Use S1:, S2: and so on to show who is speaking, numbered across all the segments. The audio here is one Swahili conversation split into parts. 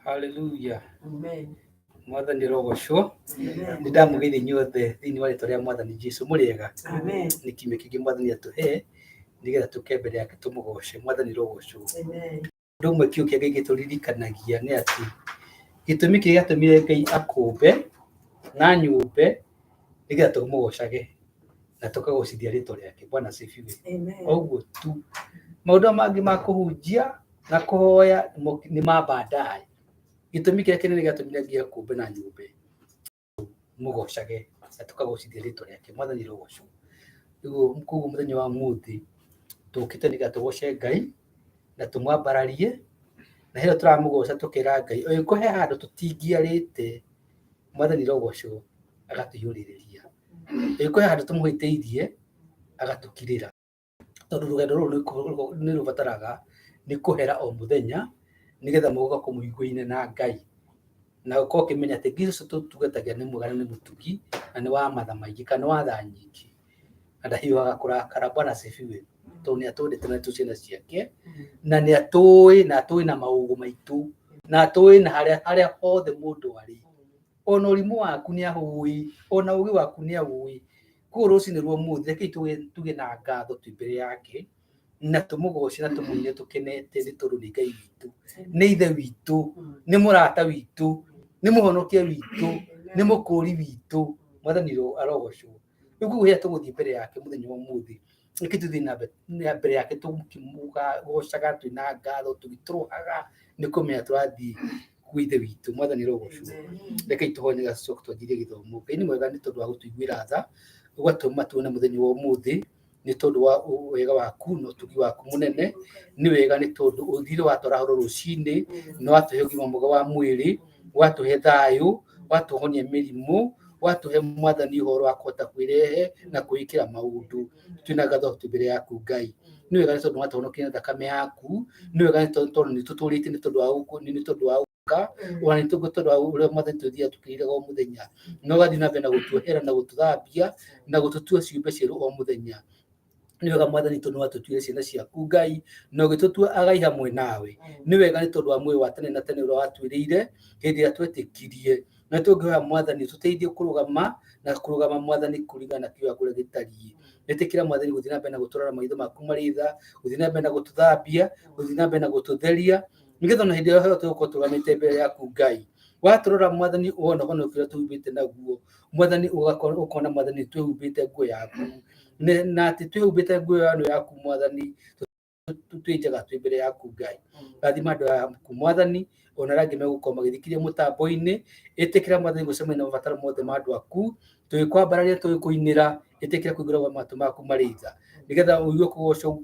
S1: Hallelujah.
S2: Amen.
S1: Mwathani rogocwo nĩ ndamũgeithia inyuothe thĩinĩ wa rĩĩtwa rĩa Mwathani Jesũ. Mũrĩega?
S2: Amen.
S1: Nĩ kiumia kĩngĩ Mwathani atũhe nĩgetha tũke mbere yake tũmũgoce. Mwathani rogocwo.
S2: Amen.
S1: Ũndũ ũmwe kiugo kĩa Ngai gĩtũririkanagia nĩ atĩ gĩtũmi kĩrĩa gĩatũmire Ngai akũmbe na nyũmbe nĩgetha tũmũgocage na tũkagocithia rĩĩtwa rĩake. Bwana asifiwe.
S2: Amen.
S1: Oguo tu maũndũ mangĩ ma kũhunjia na kũhoya nĩ ma baadaye. Gĩtũmi kĩrĩa kĩnene gĩatũmire Ngai akũmbe na nyũmbe mũgocage na tũkagocithia rĩĩtwa rĩake. Mwathani rogocwo. Rĩu koguo mũthenya wa ũmũthĩ tũkĩte nĩgetha tũgoce Ngai na tũmwambararie, na hĩndĩ tũramũgoca tũkĩra Ngai angĩkorwo he handũ tũtingĩarĩte, Mwathani rogocwo agatũiyũrĩrĩria. Angĩkorwo he handũ tũmũhĩtĩirie agatũkirĩra, tondũ rũgendo rũrũ nĩ rũbataraga nĩ kũhera o mũthenya nĩgetha mũgoka kũmũiguaine na Ngai na ũkorwo ũkĩmenya atĩ Jesũ tũtungatagĩra nĩ mwega na nĩ mũtugi na nĩ wa matha maingĩ kana nĩ wa tha nyingĩ na ndahiũhaga kũrakara. Bwana asifiwe. Tondũ nĩ atwendete na nĩ ciana ciake na nĩ atũĩ na maũgũ maitũ na atũĩ na harĩa hothe mũndũ arĩ. Ona ũrimũ waku nĩ ahũĩ, ona ũgĩ waku nĩ aũĩ. Koguo rũciinĩ rwa ũmũthĩ rekei tuge na ngatho twĩ mbere yake na tũmũgoce na tũmũine tũkenete, nĩ tondũ nĩ Ngai witũ, nĩ ithe witũ, nĩ mũrata witũ, nĩ mũhonokia witũ, nĩ mũkũũri witũ. Mwathani arogocwo. Rĩu koguo rĩrĩa tũgũthiĩ mbere yake mũthenya wa ũmũthĩ, rekei tũthiĩ na mbere yake tũkĩmũgocaga twĩna ngatho tũgĩtũrũhaga nĩ kũmenya tũrathiĩ kwĩ ithe witũ. Mwathani rogocwo. Rekei tũhoye nĩgetha tũcoke twanjĩrĩrie gĩthomo. Ngai nĩ mwega nĩ tondũ wa gũtũiguĩra tha, ũgatũma tuone mũthenya wa ũmũthĩ, nĩ tondũ wa wega waku na ũtugi waku mũnene. Nĩ wega nĩ tondũ ũthire watwara horo rũciinĩ na watũhe ũgima mwega wa mwĩrĩ, watũhe thayũ, watũhonia mĩrimũ, watũhe Mwathani ũhoro wa kũhota kwĩrehe na kwĩĩkĩra maũndũ. Twĩna ngatho twĩ mbere yaku Ngai. Nĩ wega nĩ tondũ watũhonokia na thakame yaku, nĩ wega nĩ tondũ nĩ tũtũrĩte nĩ tondũ wa gũka, ona nĩ tondũ wa ũrĩa Mwathani tũthiaga tũkĩrĩraga o mũthenya, na ũgathiĩ na mbere na gũtuohera na gũtũthambia na gũtũtua ciũmbe cierũ o mũthenya. Nĩ wega Mwathani tondũ nĩ watũtuire ciana ciaku Ngai na ũgĩtũtua agai hamwe nawe. Nĩ wega nĩ tondũ wa muoyo wa tene na tene ũrĩa watuĩrĩire hĩndĩ ĩrĩa twetĩkirie, na tũngĩhoya Mwathani tũteithie kũrũgama Mwathani kũringana na kiugo kũrĩa gĩtariĩ. Ĩtĩkĩra Mwathani gũthiĩ na mbere na gũtũrora maitho maku marĩ tha, gũthiĩ na mbere na gũtũthambia, gũthiĩ na mbere na gũtũtheria, nĩgetha ona hĩndĩ ĩrĩa tũgũkorwo tũrũgamĩte mbere yaku Ngai, watũrora Mwathani wona ũhonokio ũrĩa tũhumbĩte naguo, Mwathani ũkona Mwathani twĩhumbĩte nguo yaku na atĩ twĩhumbĩte nguo yaku Mwathani, twĩ njaga twĩ mbere yaku Ngai. Rathima andũ yaku Mwathani, ona arĩa angĩ megũkorwo magĩthikĩrĩria mũtambo-inĩ. Ĩtĩkĩra Mwathani gũcemania na mabataro mothe ma andũ aku, tũgĩkwambararia tũgĩkũinĩra. Ĩtĩkĩra kũigũra matũ maku marĩ tha, nĩgetha ũigue kũgocwo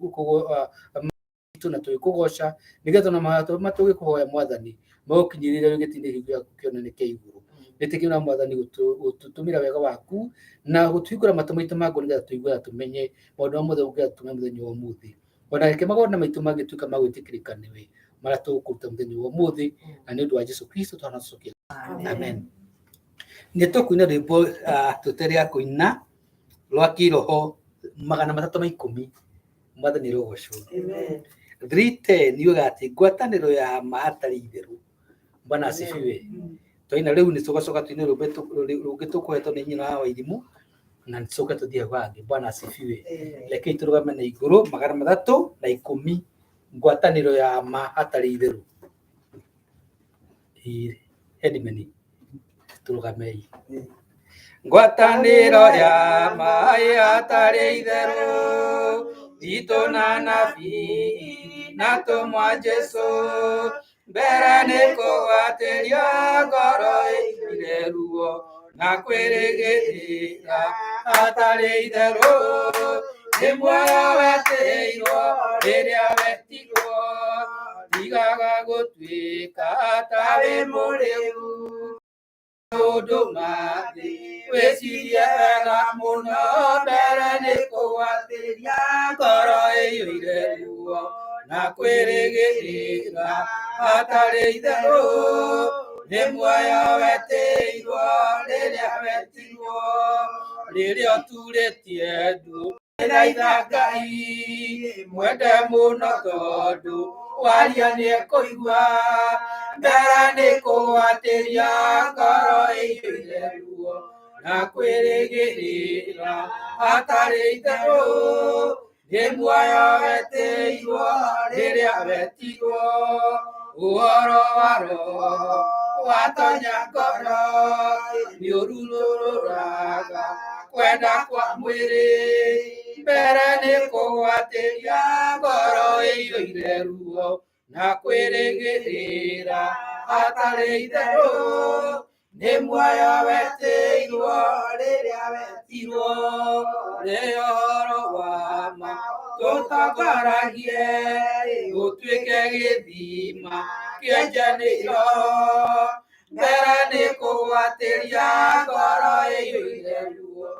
S1: na tũgĩkũgoca, nĩgetha ona mahoya tũgĩkũhoya Mwathani magũkinyĩrĩre gĩtĩ-inĩ gĩaku kĩonene kĩa igũrũ. Ĩtĩkĩra Mwathani gũtũtũmĩra wega waku na gũtuĩkũra matũ maitũ maku, nĩgetha tũigue na tũmenye maũndũ mothe ũngĩenda tũmenye mũthenya wa ũmũthĩ. Ona reke maũndũ maitũ mangĩtuĩka ma gwĩtĩkĩrĩka nĩwe, marĩa tũgũkũruta mũthenya wa ũmũthĩ, na nĩ ũndũ wa Jesũ Kristo tũcokia. Amen. Nĩ tũkũina rwĩmbo tũtarĩ rĩa kũina rwa kĩroho 310. Mwathani rogocwo. 310 yuga atĩ ngwatanĩro ya ma hatarĩ itherũ. Bwana asifiwe. Twaina rĩu nĩ tũgacoka tuine rũngĩ tũkũhetwo nĩ nyina wa Wairimu na nĩtũcoke tũthiĩ hangĩ. Bwana asifiwe. Rekei tũrũgame na igũrũ 310, ngwatanĩro ya ma hatarĩ itherũ. Edmeni tũrũgamei. Ngwatanĩro ya ma hatarĩ itherũ, itũ na nabii na tũmwa Jesũ, mbere nĩ kũgwatĩria ngoro ĩthire ruo na kwĩrĩgĩrĩra hatarĩ itherũ, nĩ muoyo wetĩirwo rĩrĩa wetigwo, tigaga gũtuĩka hatarĩ mũrĩu. Maũndũ mathĩ wĩcirie wega mũno, mbere nĩ kũgwatĩria ngoro ĩiyũire ruo na kwĩrĩgĩrĩra hatarĩ itherũ, nĩ muoyo wetĩirwo rĩrĩa wetigwo, rĩrĩa ũturĩtie ndu. Thaitha Ngai mwende mũno tondũ waria nĩ ekũigua, mbere nĩ kũgwatĩria ngoro ĩiyũire ruo na kwĩrĩgĩrĩra hatarĩ itherũ, nĩ muoyo wetĩirwo rĩrĩa wetirwo, ũhoro wa roho watonya ngoro, nĩ ũrurũraga kwenda kwa mwĩrĩ, mbere nĩ kũgwatĩria ngoro ĩiyũire ruo na kwĩrĩgĩrĩra hatarĩ itherũ, nĩ muoyo wetĩirwo rĩrĩa wetirwo, nĩ ũhoro wa ma tũtongoragie, gũtuĩke gĩthima kĩenjanĩiro, mbere nĩ kũgwatĩria ngoro ĩiyũire ruo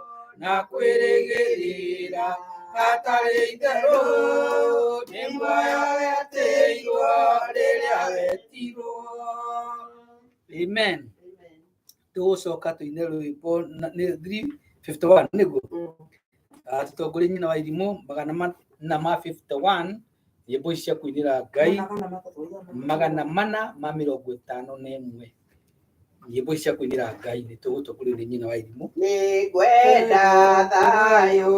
S1: na kwĩrĩgĩrĩra hatarĩ itherũ, nĩ muoyo wetĩirwo rĩrĩa wetirwo. Amen. Tũgũcoka tũine rwĩmbo nĩ 351 nĩguo tũtongoria nyina wa irimũ 451 nyĩmbo cia kũinĩra Ngai 451 nyĩmbo cia kũinĩra Ngai nĩ tũgũtongoria nyina wa irimũ.
S2: Nĩ ngwenda thayũ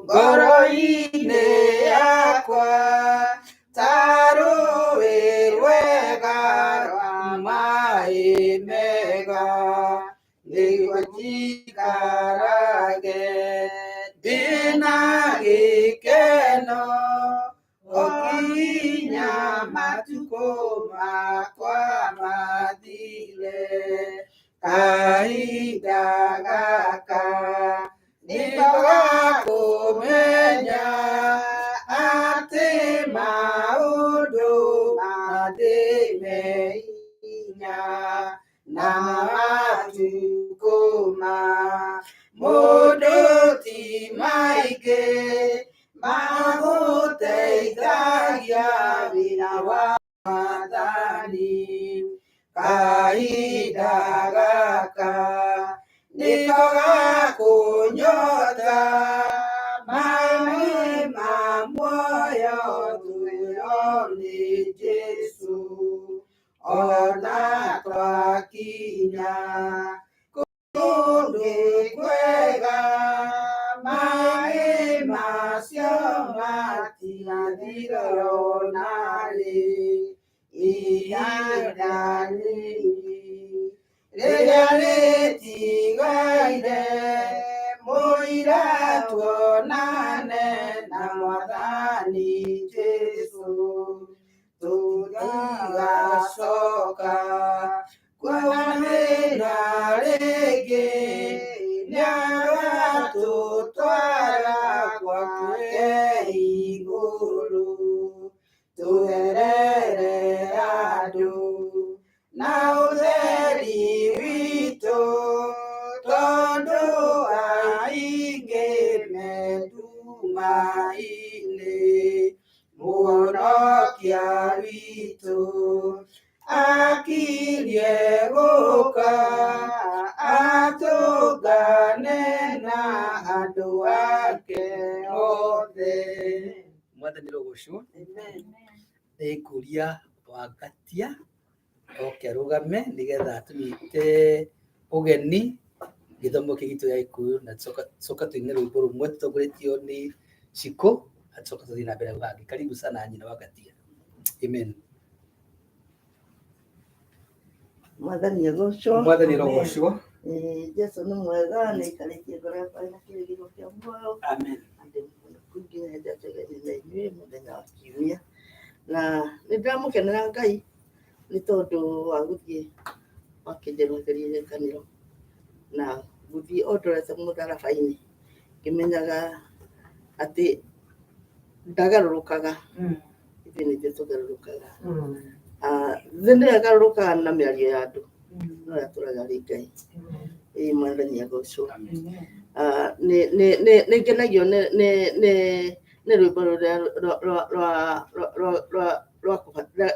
S2: ngoro-inĩ yakwa, ta rũĩ rwega rwa maĩ mega, nĩguo njikarage ndĩna gĩkeno, okinya matukũ makwa mathire, kahinda gaka nĩko gakũmenya atĩ maũndũ mandĩ me hinya, na matukũ ma mũndũ ti maingĩ, magũteithagia wĩra wa Mwathani, kahinda gaka nĩko gakũnyota, maĩ ma muoyo tuoyo nĩ Jesũ, ona twakinya kũndũ kwega, maĩ macio matigathira ona rĩ, ihinda rĩrĩa rĩtigaire, mũira tuonane na Mwathani Jesũ, tũtigacoka kuonana rĩngĩ, nĩagatũtwara gwake igũrũ, tũherere andũ na ũtheri witũ, tondũ aingĩ metumainĩ, mũhonokia witũ akirie gũka, atũngane na andũ ake othe.
S1: Mwathani rogocwo. Nĩngũria Wangatia oke arũgame nĩgetha tũnyite ũgeni gĩthomo kĩgitũ gĩa Gĩkũyũ, na tũcoka tũine rwĩmbo rũmwe tũtongoretio nĩ Cikũ, acoka tũthiĩ na mbere hangĩ. Karibu sana nyina Wangatia. Amen.
S2: Mwathani agocwo.
S1: Mwathani rogocwo.
S2: Jesũ nĩ mwega, nĩ aikarĩtie ngoro yakwa na kĩrĩgĩrĩro kĩa muoyo.
S1: Amen.
S2: Andũ nginya hĩndĩ ategania na inyuĩ mũthenya wa kiumia, na nĩndĩramũkenera Ngai nĩ tondũ wa gũthiĩ wakĩnjerũhĩria rĩkanĩro, na gũthiĩ ondorete mũtharaba-inĩ ngĩmenyaga atĩ ndagarũrũkaga, ithuĩ nĩithuĩ tũgarũrũkaga. Thĩ ndĩragarũrũkaga na mĩario ya andũ, no yatũraga arĩ Ngai. Mwathani agocwo. Nĩngenagio nĩ rwĩmbo rũrĩa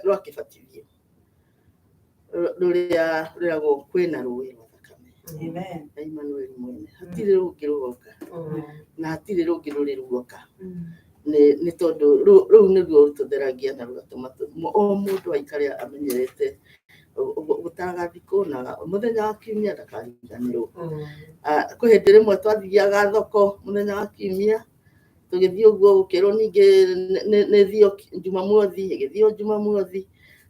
S2: rwa kĩbatithio rũrĩa rwĩragwo kwĩna rũĩ rwa thakame. Na Emmanuel mwene hatirĩ rũngĩ rũgoka na hatirĩ rũngĩ rũrĩ ruoka. nĩ tondũ rĩu nĩruo rũtũtheragia na rũgatũma o mũndũ aikare amenyerete gũtaraga thikũ na mũthenya wa kiumia ndakariganĩrwo. Kwĩ hĩndĩ rĩmwe twathiaga thoko mũthenya wa kiumia tũgĩthiĩ ũguo gũkerwo ningĩ nĩ thio Jumamothi, ĩgĩthio Jumamothi.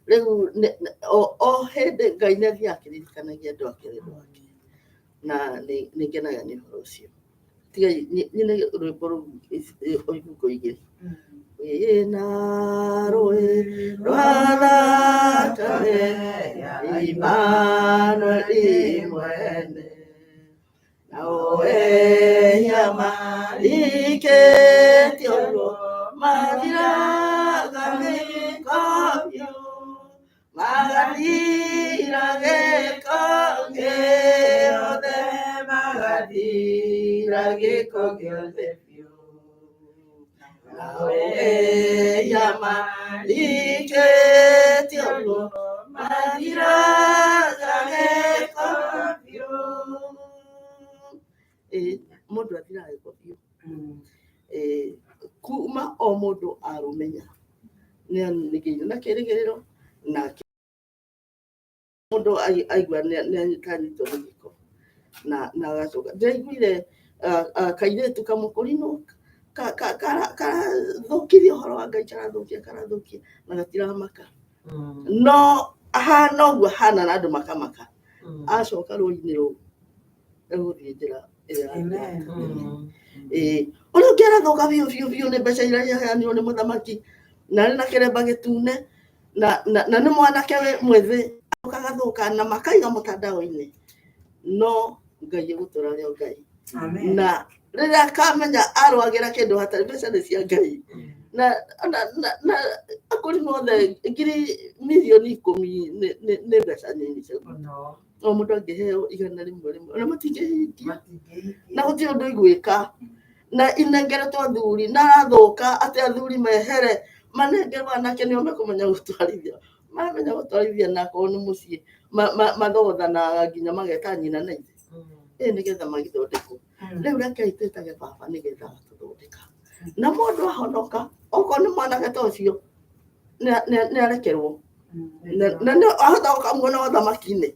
S2: Rĩu o hĩndĩ Ngai nĩ athiaga akĩririkanagia andũ ake wendo wake, na nĩ ngenaga nĩ ũhoro ũcio. Tiga nyine rwĩmbo rũu ngoigĩre wĩna rũĩ rwa thakame ya Imanueli mwene, nao ehia marikĩtio ruo mathiraga gĩko biũ, magathira gĩko gĩothe, magathira gĩko gĩothe biũ. Nao ehia marikĩtio ruo mathiraga gĩko biũ. Mũndũ athiraga gĩko biũ. Kuma o mũndũ arũmenya nĩagĩire na kĩrĩgĩrĩro na mũndũ aigua nĩanyitwo nĩ gĩko na agacoka. Ndĩraiguire kairĩtu kamũkũrinũ karathũkirie ũhoro wa Ngai, karathũkia na gatiramaka, no ahana ũguo ahana na andũ makamaka, acoka rũĩ-inĩ rũu egũthiĩ njĩra ĩrĩa ũrĩa ũngĩ arathũka biũ nĩ mbeca iria iheanirwo nĩ mũthamaki, na arĩ na kĩremba gĩtune na nĩ mwanake mwĩthĩ, agathũka na makaiga mũtandao-inĩ, no Ngai egũtũra arĩ o Ngai. Na rĩrĩa akamenya arwagĩra kĩndũ hatarĩ, mbeca nĩ cia Ngai, na akũrinũ othe ngiri mirioni 10 nĩ mbeca nini cio. O mũndũ angĩheo 100 ona matingĩhingia, na gũtirĩ ũndũ igwĩka, na inengeretwo athuri na arathũka atĩ athuri mehere manengerwo anake nĩo mekũmenya gũtwarithia, mamenya gũtwarithia na akorwo nĩ mũciĩ mathogothanaga nginya mageta nyina na ithe nĩgetha magĩthondekwo. Rĩu rekei twĩtage baba nĩgetha atũthondeka, na mũndũ ahonoka okorwo nĩ mwanake ta ũcio nĩarekerwo na ahota gũkamuona ũthamaki-inĩ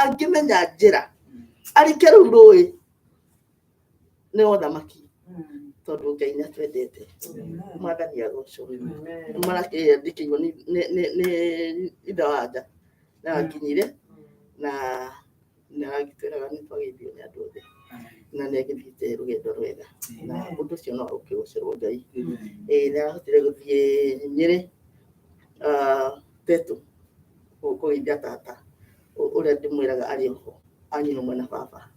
S2: angĩmenya njĩra arike rĩu rũĩ nĩ ũthamaki, tondũ Ngai nĩatwendete. Mwathani agocwo. Marakĩandĩkĩirwo nĩ ithe wa nja na akinyire na agĩtwĩraga nĩtwagĩrĩirwo nĩ andũ othe na nĩagĩthiĩte rũgendo rwega, na ũndũ ũcio no ũkĩgocĩrwo Ngai. Nĩahotire gũthiĩ Nyĩrĩ Tetũ kũgeithia tata ũrĩa ndĩmwĩraga arĩ oho anyinwo mwena baba,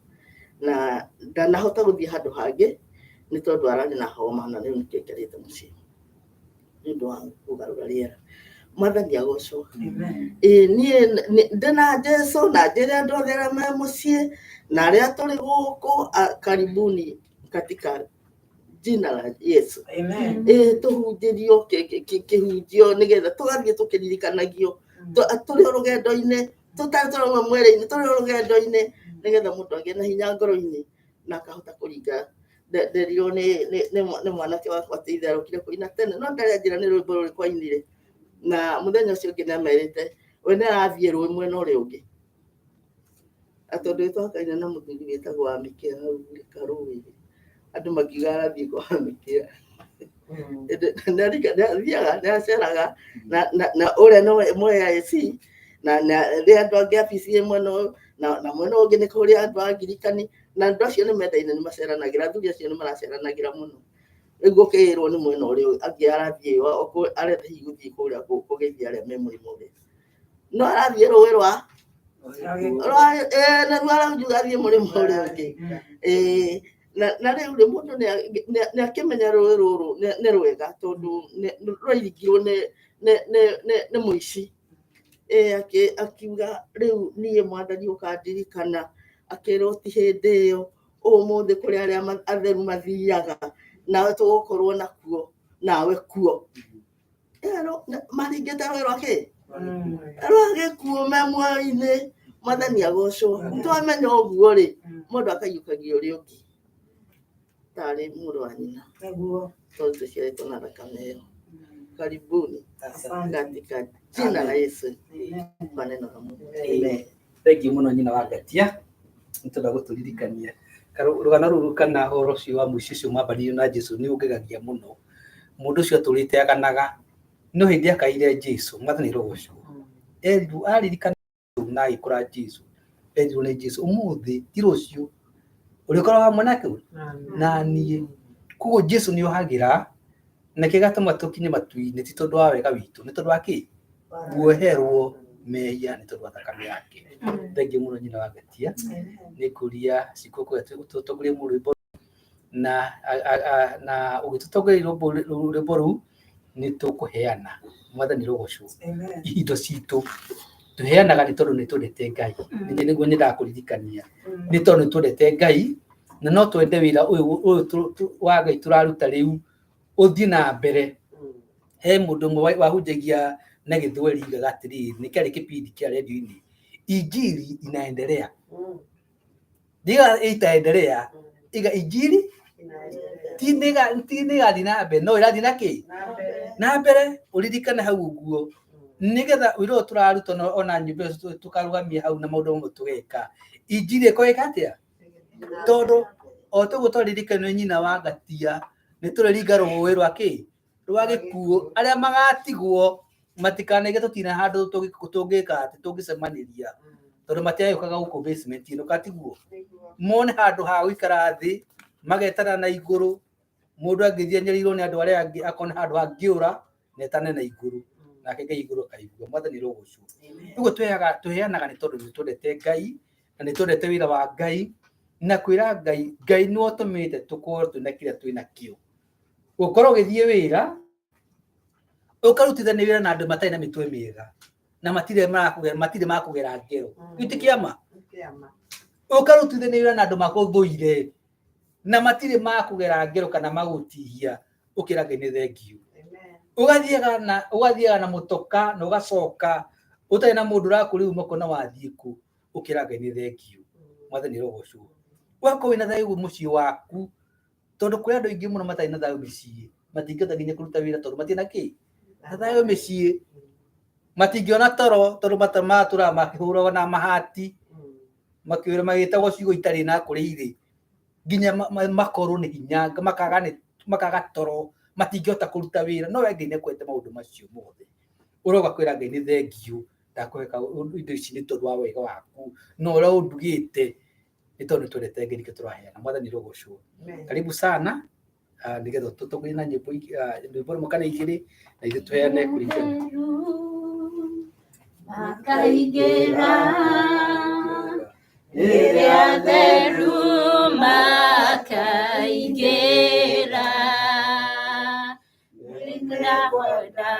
S2: na ndanahota gũthiĩ handũ hangĩ nĩ tondũ ararĩ na homa na rĩu nĩkĩo aikarĩte mũciĩ nĩ ũndũ wa kũgarũra rĩera. Mwathani agocwo. Niĩ ndĩna Jesũ na njĩre andũ othe arĩa me mũciĩ na arĩa tũrĩ gũkũ, karibuni katika jina la Yesu. Tũhunjĩrio kĩhunjio nĩgetha tũgathiĩ tũkĩririkanagio tũrĩ rũgendo-inĩ, tũtarĩ tũrauma mwĩrĩ-inĩ, tũrĩ rũgendo-inĩ, nĩgetha mũndũ agĩe na hinya ngoro-inĩ na akahota kũringa. Nderirwo nĩ mwanake wakwa atĩ ithe arokire kũina tene, no ndarĩa nĩ rwĩmbo rũrĩkũ ainire, na mũthenya ũcio ũngĩ nĩamerĩte we nĩarathiĩ rũĩ mwena ũrĩa ũngĩ, tondũ nĩtwakaine na mũthuri wĩtagwo Wamĩkĩa hau Karũĩ, andũ makiuga arathiĩ kwa Wamĩkĩa. Nĩathiaga nĩaceraga na ũrĩa nĩ AIC na rĩa andũ angĩ abici mwena ũyũ na mwena ũngĩ nĩ kũrĩa andũ a Ngirikani, na andũ acio nĩmendaine nĩmaceranagĩra, athuri acio nĩmaraceranagĩra mũno. Rĩu gũkĩrwo nĩ mwena ũrĩa angĩ arathiĩ arenda hihi gũthiĩ kũrĩa kũgeithia arĩa me mũrĩmo ũrĩa, no arathiĩ rũĩ rwa naruo arauga athiĩ mũrĩmo ũrĩa ũngĩ. Na rĩu mũndũ nĩakĩmenya rũĩ rũrũ nĩ rwega tondũ rwairingirwo nĩ mũici. Akiuga rĩu niĩ Mwathani ũkandirikana, akĩrwo ti hĩndĩ ĩyo, ũmũthĩ kũrĩ arĩa atheru mathiaga nawe tũgũkorwo nakuo nawe kuo. Maringĩte rũĩ rwakĩ rwa gĩkuũ me muoyo-inĩ. Mwathani agocwo. Twamenya ũguo rĩ mũndũ akaiyũkagia ũrĩa ũngĩ tarĩ mũrũ wa nyina. Sote shirika na rakameo. Karibuni katika jina la Yesu. Maneno ya Mungu.
S1: Amen. Thank you muno nyina wa Gatia. Nitunda guturirikania. Rugana ruru kana horo cio wa muici mabari na Jesu ni ungegagia muno. Mundu cio turite aganaga no hindi akaire Jesu mathani rogoco. Endu aririkana na ikura Jesu. Endu ne Jesu umuthi tirocio. Urikora hamwe nake na nie. Kugo Jesu ni ohagira na kigatuma tukinye matu-ini ti tondu wa wega witu ni tondu wa ki guoherwo mehia ni tondu wa thakame yake. Thengi muno nyina wa Gatia ni kuria cikoko tutongorie mu rwimbo na ugitutongoria rwimbo ru ni tukuheana mwathani rogoco indo citu tuheanaga ni tondu ni twendete Ngai. Ninyi niguo nindakuririkania ni tondu ni twendete Ngai na no twende wira uyu wa Ngai turaruta riu uthie na mbere. He mundu mwe wahunjagia na githweri gagatiri ni kile kipindi kia radio-ini injili inaendelea. Diga itaendelea iga injili tiniga dina mbere no ira dina ki na mbere uririkane hau uguo nigetha wiro turaruta ona nyumba tukarugamia hau na maundu mo tugeka injili ikoeka atia tondu o tugutoririkane nyina wa Gatia ni turiringa rũĩ rwa kĩ rwa gĩkuũ arĩa magatigwo matikanege tutina handũ tũngĩka atĩ tũngĩcemaniria tondu matiagĩũkaga gũkũ basement ĩno katigwo mone handũ ha gũikara thĩ magetana na igũrũ mũndũ angĩthia nyerirwo nĩ andũ arĩa angĩ akona handũ hangĩũra netane na igũrũ nake Ngai igũrũ kaigua mwathani rogoco. Ũguo tuheanaga nĩ tondu nĩ twendete Ngai na nĩ twendete wĩra wa Ngai na kwĩra Ngai nĩ ũtũmĩte tũkorwo twĩna kĩrĩa twĩna kĩo. Ukorwo githie wira ukarutithania wira na andu matai na mitwe miega na matire makugera ngero itikiama ukarutithania wira na andu makuthuire na matire makugera ngero kana magutihia ukira Ngai ni thengiu. Ugathiaga na mutoka na ugacoka utai na mundu rakuriu mako na wathie ku ukira Ngai ni thengiu mwathani rogoco. Wako wina thayu mucii waku tondu kuri andu ingi muno matai na thayu micii matingĩhota nginya kuruta wĩra tondu matina ki na thayu micii matingĩona toro tondu matamatura makĩhũrwo na mahati makĩũra magĩtagwo ciugo itarĩ na kũrĩa irĩ nginya makorwo nĩ hinya makaga toro matingĩhota kuruta wĩra no Ngai nĩekwete maũndũ macio mothe uroga kwĩra Ngai nĩ thengiũ ndakweka indo ici nĩ tondu wa wega waku no ũrĩa ũndugĩte nĩ tondu twendete Ngai nĩkĩo tũraheana mwathani rogoco. Karibu sana nigetha tutongorie na nyimbo rwimbo kana igĩrĩ na ithuĩ tuheane kũringana
S3: makaigĩra rĩrĩa theru makaigĩra nĩngwenda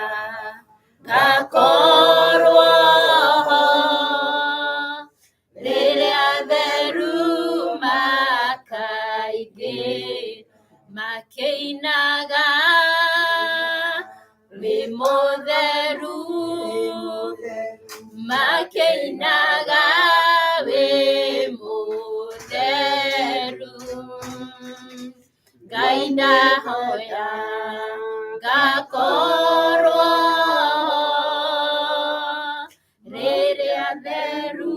S3: gakorwo rĩrĩa theru makaigĩra makĩinaga wĩ mũtheru makĩinaga wĩ mũtheru Ngai ndahoya ngakorwo rĩrĩa theru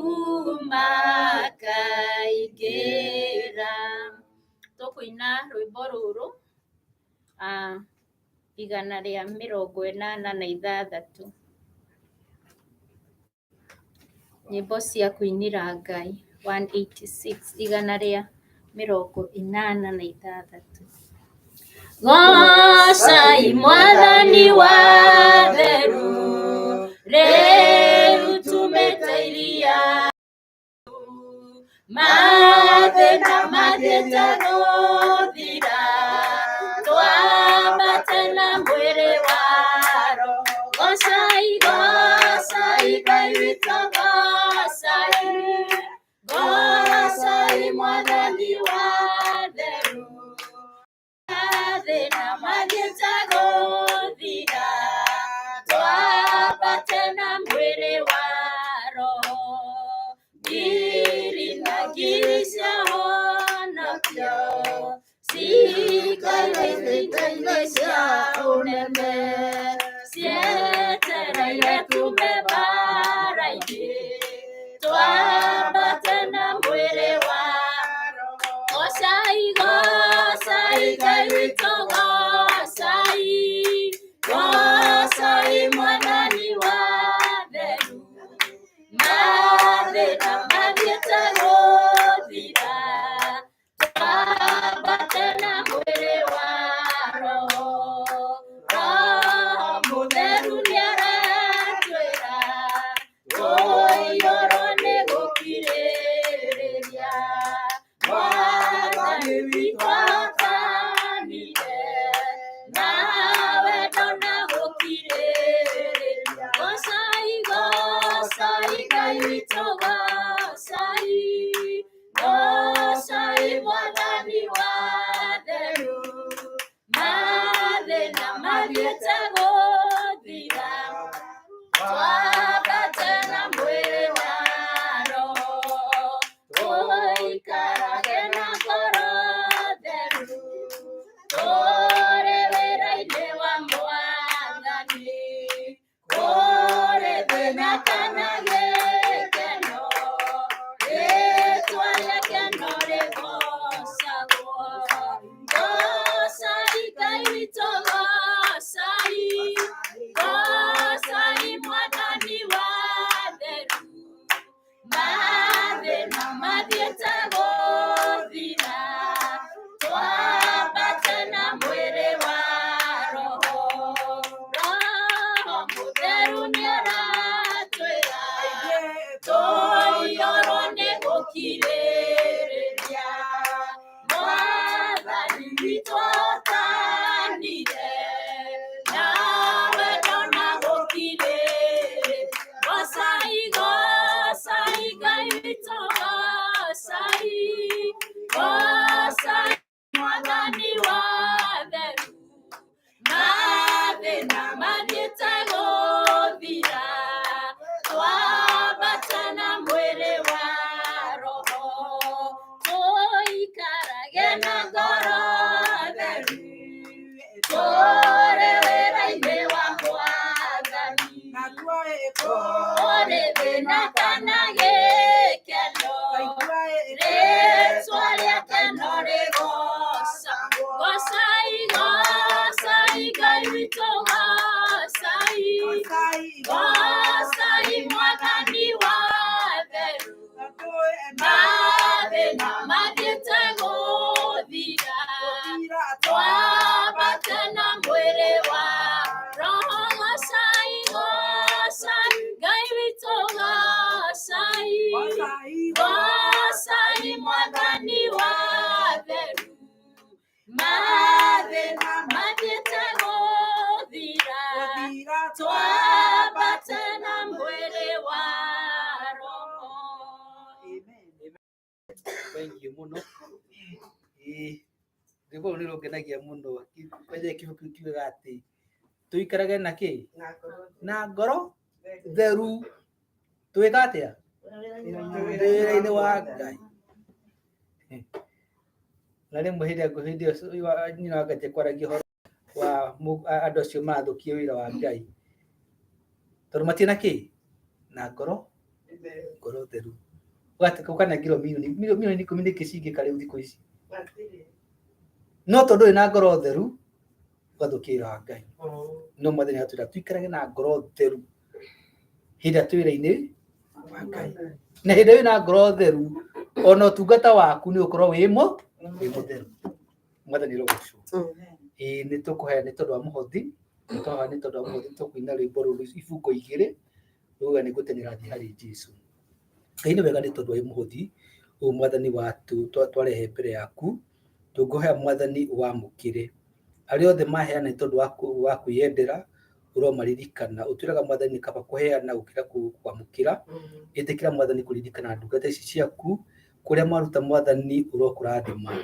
S3: makaingĩra. Tũkũina rwĩmbo rũrũ 186 nyĩmbo cia kũinĩra Ngai 186 186. Gocai mwathani wa theru rĩu tumĩteiria mathĩna mathiĩte gũthira twambate na mwĩrĩ wa roho. Gocai gocai Ngai witũ gocai gocai mwathani wa theru mathĩna mathiĩte gũthira twambate na mwĩrĩ wa roho. Ngiri na ngiri cia honokio ita-inĩ cia ũnene cietereire tume mbara-inĩ twambate na mwĩrĩ wa gocai Ngai witũ gocai mwathani wa theru mathĩna mathiĩte gũthira twambate na mwĩrĩ wa roho mũtheru nĩaratwĩra ũiyũrwo nĩ gũkirĩrĩria mwathani witũ atanire nawe ndona gũkirĩrĩria gocai Ngai witũ gocai mwathani wa theru mathĩna mathiĩte gũthira twambate na mwĩrĩ wa roho tũikarage na ngoro theru tũrĩ wĩra-inĩ wa mwathani kũrĩ thĩna kana gĩkeno rĩtwa rĩake no rĩgocagwo gocai Ngai witũ gocai mwathani wa theru mathĩna mathiĩte gũthira twambate na mwĩrĩ wa roho mũtheru nĩaratwĩra tũiyũrwo nĩ gũkirĩrĩria mwathani witũ atanire nawe ndona gũkirĩrĩria gocai Ngai witũ gocai mwathani wa theru mathĩna mathiĩte gũthira twambate na mwĩrĩ wa roho tũikarage na ngoro theru tũrĩ wĩra-inĩ wa mwathani kũrĩ thĩna kana gĩkeno rĩtwa rĩake no rĩgocagwo gocai Ngai witũ gocai mwathani wa theru mathĩna mathiĩte gũthira twambate na mwĩrĩ wa roho gocai Ngai witũ gocai mwathani wa theru mathĩna mathiĩte gũthira twambate na mwĩrĩ wa roho.
S1: Thank you muno. Rĩu nĩ rũngenagia mũno kwenye kĩbuku kiugaga atĩ tũikarage na kĩ na ngoro theru twĩka atĩa wĩra-inĩ wa Ngai. Na rĩmwe hĩndĩ ĩyo nyina Ngai kwaragia ũhoro wa andũ acio marathũkia wĩra wa Ngai tondũ matirĩ kĩ na ngoro theru. Ũgakana ngiro milioni 10 nĩkĩ cingĩka rĩu thikũ ici no tondũ ndũrĩ na ngoro theru ũgathũkia wĩra wa Ngai. No mwathani atwĩra tũikarage na ngoro theru hĩndĩ twĩ wĩra-inĩ wa Ngai, na hĩndĩ wĩna ngoro theru ona ũtungata waku nĩ ũkorwo wĩ mũtheru. Mwathani rogocwo nĩ tũkũhoya nĩ tondũ wa mũhothi, tũkũina rwĩmbo rũrũ ibungo 2 rũga nĩ gũtenera thĩ harĩ Jesũ. Ngai nĩ wega nĩ tondũ wĩ mũhothi ũyũ mwathani watu twarehe mbere yaku, tũngũhoya mwathani wamũkĩre arĩa othe maheana nĩ tondũ wa kwĩyendera ũromaririkana. Ũtwĩraga mwathani kaba kũheana gũkĩra kwamũkĩra. Ĩtĩkĩra mwathani kũririkana ndungata ici ciaku kũrĩa maruta mwathani ũrokũrathima.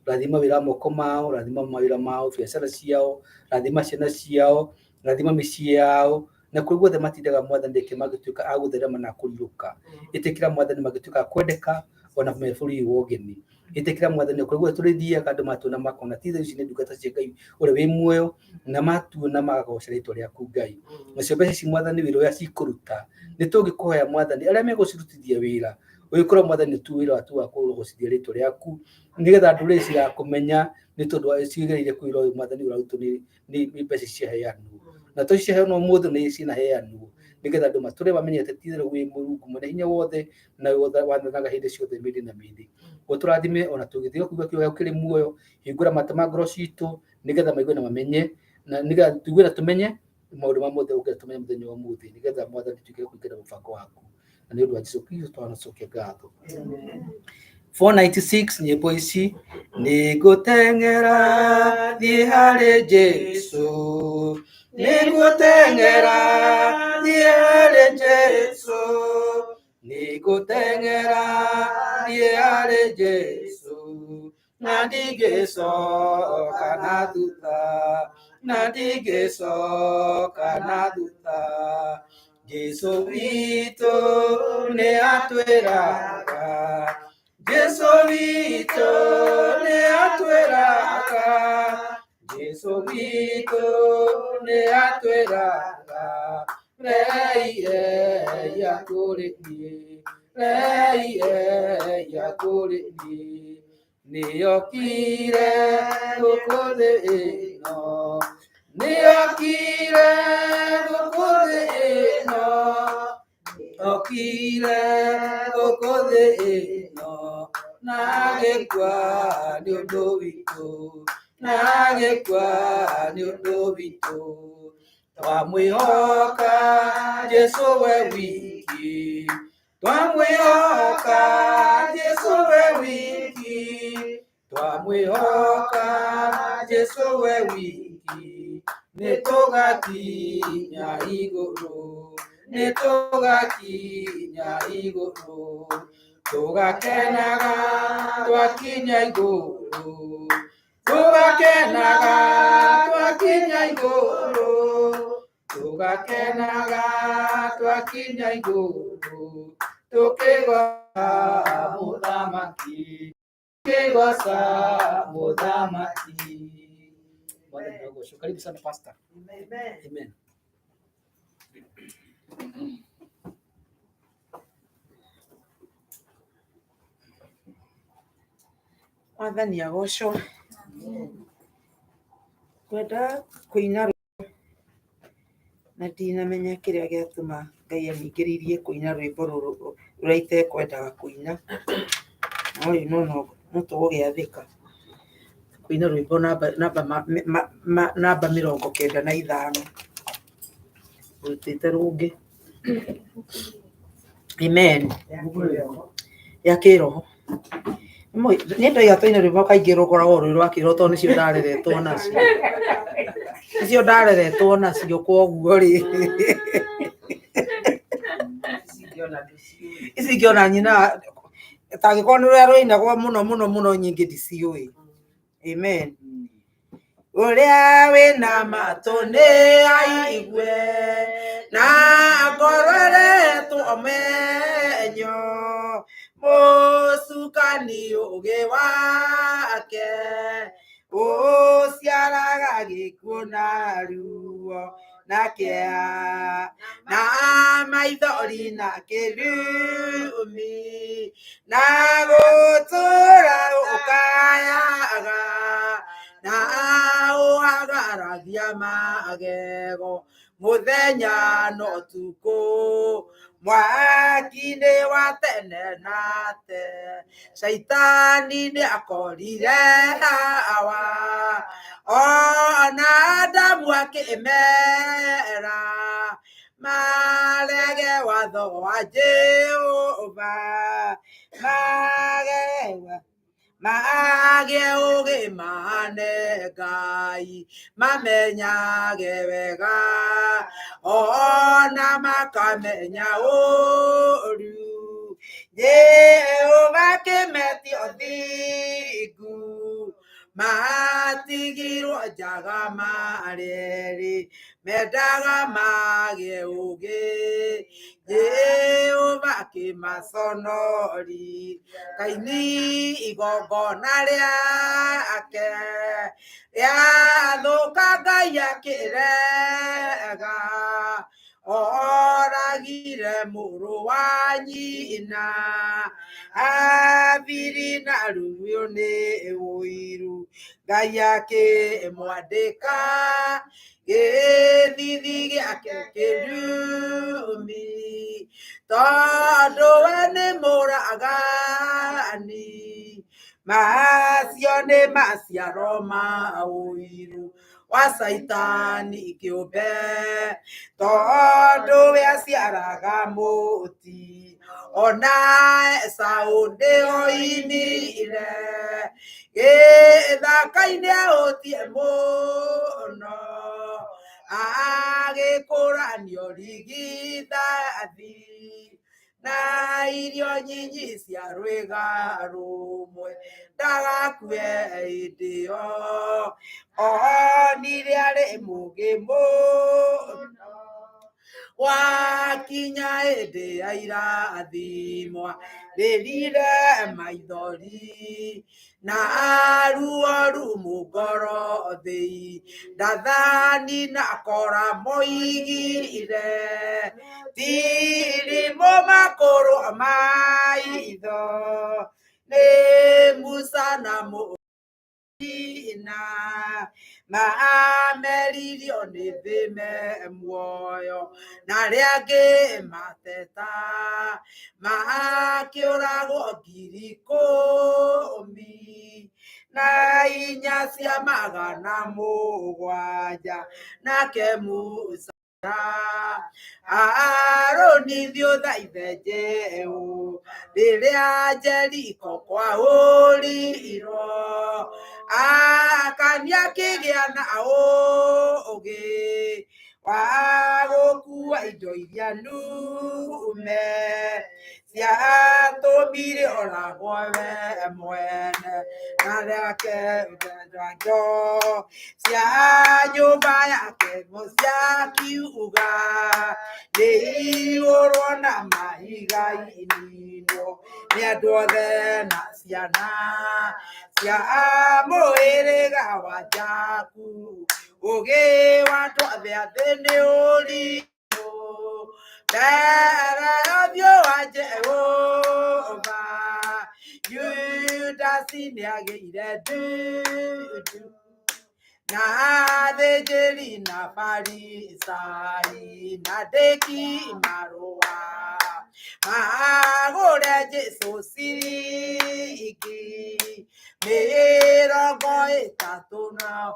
S1: Rathima wĩra moko mao, rathima mawĩra mao, biacara ciao, rathima ciana ciao, rathima mĩciĩ yao, na kũrĩ guothe matindaga mwathani reke magĩtuĩka a gũtherema na kũrirũka. Ĩtĩkĩra mwathani magĩtuĩka a kwendeka ona mabũrũri wa ũgeni. itekira mwathani kugwa turithia kandu matuna makona tithe ici ni ndungata cia Ngai uri wi muoyo na matuna magagoca ritwa riaku Ngai nacio mbeca ici mwathani wira uria cikuruta ni tungikuhoya mwathani aria megucirutithia wira ugikorwo mwathani tu wira watu wa kugucithia ritwa riaku nigetha nduriri cigakumenya ni tondu wa cigereire kwira uyu mwathani urautu ni mbeca cia heanwo na to cia heanwo muthu ni cina heanwo nigetha andu mature bamenyete tithero wi Mungu mwene hinya wothe na wathanaga hindi ciothe mindi na mindi uturathime ona tugithio kuga kiuga ukiri muoyo hingura matama ngoro citu nigetha maigue na mamenye na nigetha tugue na tumenye maundu ma mothe uge tumenye muthenya wa muthi nigetha mwathani tuike kuingira mubango waku na ni undu wa Jesu Kristo twanacokia ngatho 496 nyimbo ici niguteng'era thie hari Jesu niguteng'era thie hari Jesu niguteng'era thie hari Jesu na ndigicoka na thutha Jesu witũ nĩ atwĩraga Jesu witũ nĩ atwĩraga Jesu witũ nĩ atwĩraga rei eya kũrĩ niĩ nĩokire gũkũ thĩ ĩno nĩokire gũkũ thĩ ĩno okire gũkũ thĩ ĩno na agĩkua nĩ ũndũ witũ twamwĩhoka Jesu we wiki twamwĩhoka Jesu we wiki twamwĩhoka Jesu we wiki nĩtũgakinya igũrũ tũgakenaga twakinya igũrũ tukĩgoca mũthamaki karibu sana pastor. Amen.
S4: Mwathani agocwo kwenda kuina na ndinamenya kiria giatuma Ngai aningĩrĩirie kuina rwĩmbo rũrũ rũrĩa itekwendaga kuina no tũgũgĩathĩka kuina rwĩmbo namba 95 rutĩte rũngĩ amen ya kĩroho nĩ ndoiga tũine rwĩmbo kaingĩ rũkoragwo rwĩ rwa kĩroho tondũ nĩcio ndareretwo nacio koguo rĩ ici ingĩona nyina tangĩkorwo nĩ rũrĩa rũinagwo mũno nyingĩ ndiciũĩ amen ũrĩa wĩna matũ nĩ aigue na ngorore menyo mũcukani ũgĩ wake ũciaraga gĩkuũ na ruo na kĩeha na maithori na kĩrumi na gũtũra ũkayaga na ũhagaragia magego mũthenya na ũtukũ mwaki-inĩ wa tene na tene Shaitani nĩ akorire hawa ona Adamu akĩmera marege watho wa Jehova mage ũgĩ mane Ngai mamenyage wega ona makamenya ũru Jehova kĩmetio thingu matigirwo njaga mareri mendaga mage ugi Jehova kimasonori kaini igongona riake riathuka Ngai akirega oragire mũrũ wa nyina abiri na ruo nĩ ũiru Ngai akĩmwandĩka gĩthithi gĩake kĩrumi tondũ we nĩ mũragani macio nĩ maciaro ma ũiru wa Saitani kĩũmbe tondũ we aciaraga mũti ona Esaũ nĩoinire gĩthaka-inĩ ahũtie mũno agĩkũranio rigithathi na irio nyinyi cia rwĩga rũmwe ndagakue hĩndĩ ĩyo onire arĩ mũũgĩ mũno wakinya hĩndĩ ya irathimo rĩrire maithori na ruo rumu ngoro thĩ ndathani na kora moigire tirimũ makũrũ maitho nĩ Musa na na maameririo nĩ thĩ me muoyo na arĩa angĩ mateta makĩũragwo 10,000 na 400 nake Musa Harũni thiĩ ũthaithe Jehu rĩrĩa Jeriko kwahũrirwo akania kĩgĩa na ũũgĩ wa gũkua indo iria nume ciatũmire oragwo we mwene na rĩake njanjo cia nyũmba yake ciakiuga nĩ ihũrwo na mahiga ininwo nĩ andũ othe na ciana cia mũhĩrĩga wa Jakubu ũũgĩ wa andũ othe a thĩ nĩ ũritũ mbere ya ũthiũ wa Jehova Judasi nĩagĩire ndudu na athĩnjĩri na Farisai na andĩki marũa magũre Jesũ ciringi 30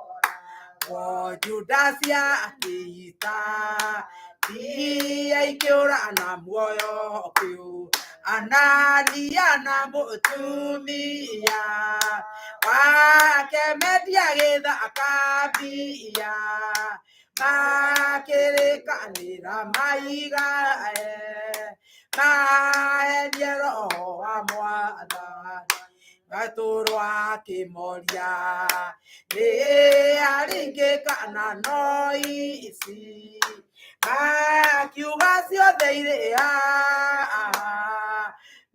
S4: Judasi akĩita mbia ikĩũra na muoyo kĩu Anania na mũtumia wake mendia gĩthaka mbia makĩrĩkanĩra maiga mahendie roho wa Mwathani gatũrwo akĩmoria nĩ aringĩkana no ici makiuga ciothe irĩ haha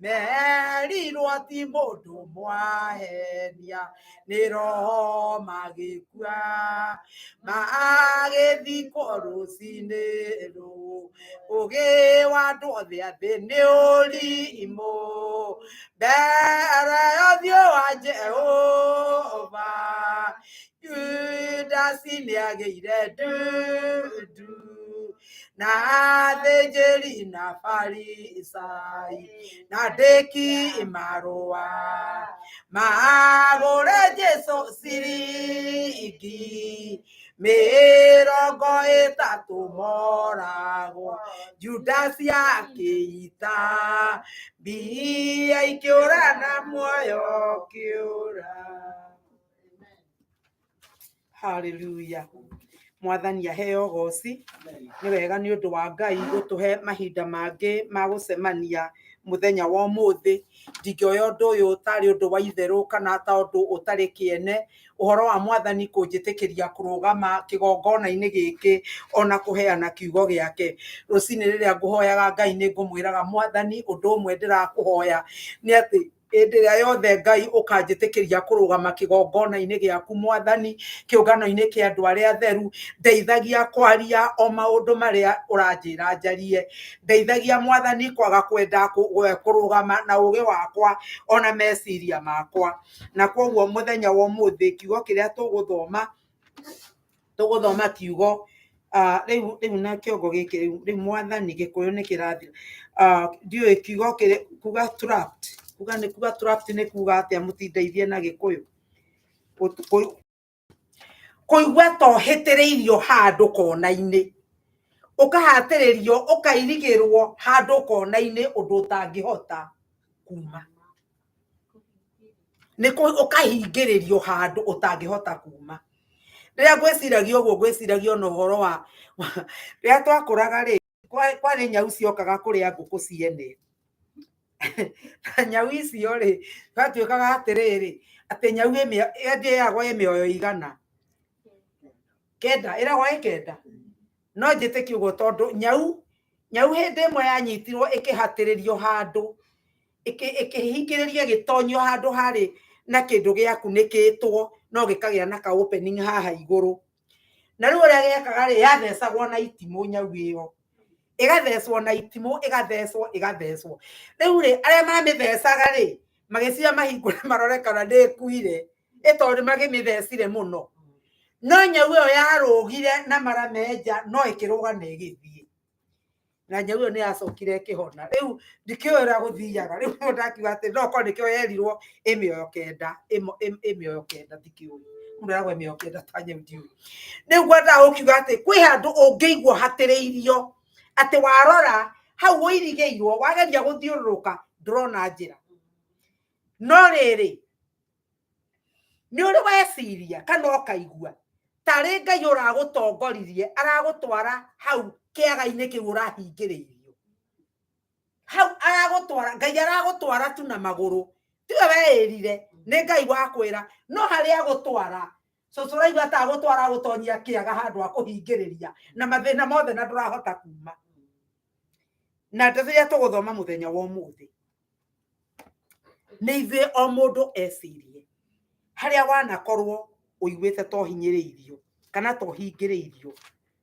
S4: merirwo ti mũndũ mwahenia nĩ roho magĩkua magĩthikwo rũcinĩ rũu ũũgĩ wa andũ othe a thĩ nĩ ũrimũ mbere ya ũthiũ wa Jehova Judasi nĩagĩire ndudu na athĩnjĩri na Farisai na andĩki marũa magũre Jesũ ciringi 30 moragwo Judasi akĩita mbia ikĩũra na muoyo kĩũra. Hallelujah. Mwathani aheo goci nĩ wega nĩ ũndũ wa Ngai gũtũhe mahinda mangĩ ma gũcemania muthenya wa umuthi ndingioya undu uyu utari undu wa itheru kana ta undu utari kiene uhoro wa mwathani kunjitikiria kurugama kigongona-ini giki ona kuheana kiugo giake rucini riria nguhoyaga Ngai ni ngumwiraga mwathani undu umwe ndirakuhoya ni ati ĩndĩrĩa yothe Ngai ũkanjĩtĩkĩria kũrũgama kĩgongona-inĩ gĩaku mwathani kĩũngano-inĩ kĩa andũ arĩa atheru ndeithagia kwaria o maũndũ marĩa ũranjĩra njarie ndeithagia mwathani kwaga kwenda kũrũgama na ũgĩ wakwa ona meciria makwa na koguo mũthenya wa ũmũthĩ kiugo kĩrĩa tũgũthoma kiugo rĩu na kĩongo gĩkĩ rĩu mwathani gĩkũyũ nĩ kĩrathira ndiũĩ kiugo kĩrĩ kuga trapped kuga nĩ kuga trapped nĩ kuga atĩa mũtindeithie na gĩkũyũ kũigua tohĩtĩrĩirio handũ kona-inĩ ũkahatĩrĩrio ũkairigĩrwo handũ kona-inĩ ũndũ ũtangĩhota kuma ũkahingĩrĩrio handũ ũtangĩhota kuma rĩrĩa ngwĩciragia ũguo ngwĩciragia na ũhoro wa rĩrĩa twakũraga rĩ kwarĩ nyau ciokaga kũrĩa ngũkũ ciene na nyau icio rĩ twatuĩkaga atĩrĩrĩ atĩ nyau ĩndĩyagwo mĩoyo igana kenda ĩragwo kenda no njĩtĩkie ũguo tondũ nyau hĩndĩ ĩmwe yanyitirwo ĩkĩhatĩrĩrio handũ ĩkĩhingĩrĩria gĩtonyo handũ harĩ na kĩndũ gĩaku nĩkĩtwo no gĩkagĩa na ka opening haha igũrũ na rĩu ũrĩa gĩekaga rĩ yathecagwo na itimũ nyau ĩyo ĩgathecwo na itimũ ĩgathecwo rĩu rĩ arĩa mamĩthecaga rĩ magĩciria mahingũre marore kana ndĩkuire ĩtondũ magĩmĩthecire mũno no nyau ĩyo yarũgire na mara menja no ĩkĩrũga na ĩgĩthiĩ na nyau ĩyo nĩ yacokire ĩkĩhona rĩu ndikĩũĩ ũrĩa gũthiaga rĩu mũndũ ndakiuga atĩ no korwo nĩkĩo yerirwo ĩmĩoyo kenda ndikĩũĩ mũndũ aragwo ĩmĩoyo kenda ta nyau ndiũĩ rĩu ngwendaga gũkiuga atĩ kwĩ handũ ũngĩigua hatĩrĩirio atĩ warora hau ũirigĩirwo wageria gũthiũrũrũka ndũrona njĩra no rĩrĩ nĩ ũrĩ weciria kana ũkaigua tarĩ Ngai ũragũtongoririe aragũtwara hau kĩaga-inĩ kĩu ũrahingĩrĩirio hau aragũtwara Ngai aragũtwara tu na magũrũ tiwe weĩrire nĩ Ngai wakwĩra no harĩa agũtwara cũcũ ũraigua ta agũtwara gũtonyia kĩaga handũ akũhingĩrĩria na mathĩna mothe na ndũrahota kuma na ndĩrĩa tũgũthoma mũthenya wa ũmũthĩ nĩ ithuĩ o mũndũ ecirie harĩa wanakorwo ũiguĩte tohinyĩrĩirio kana tohingĩrĩirio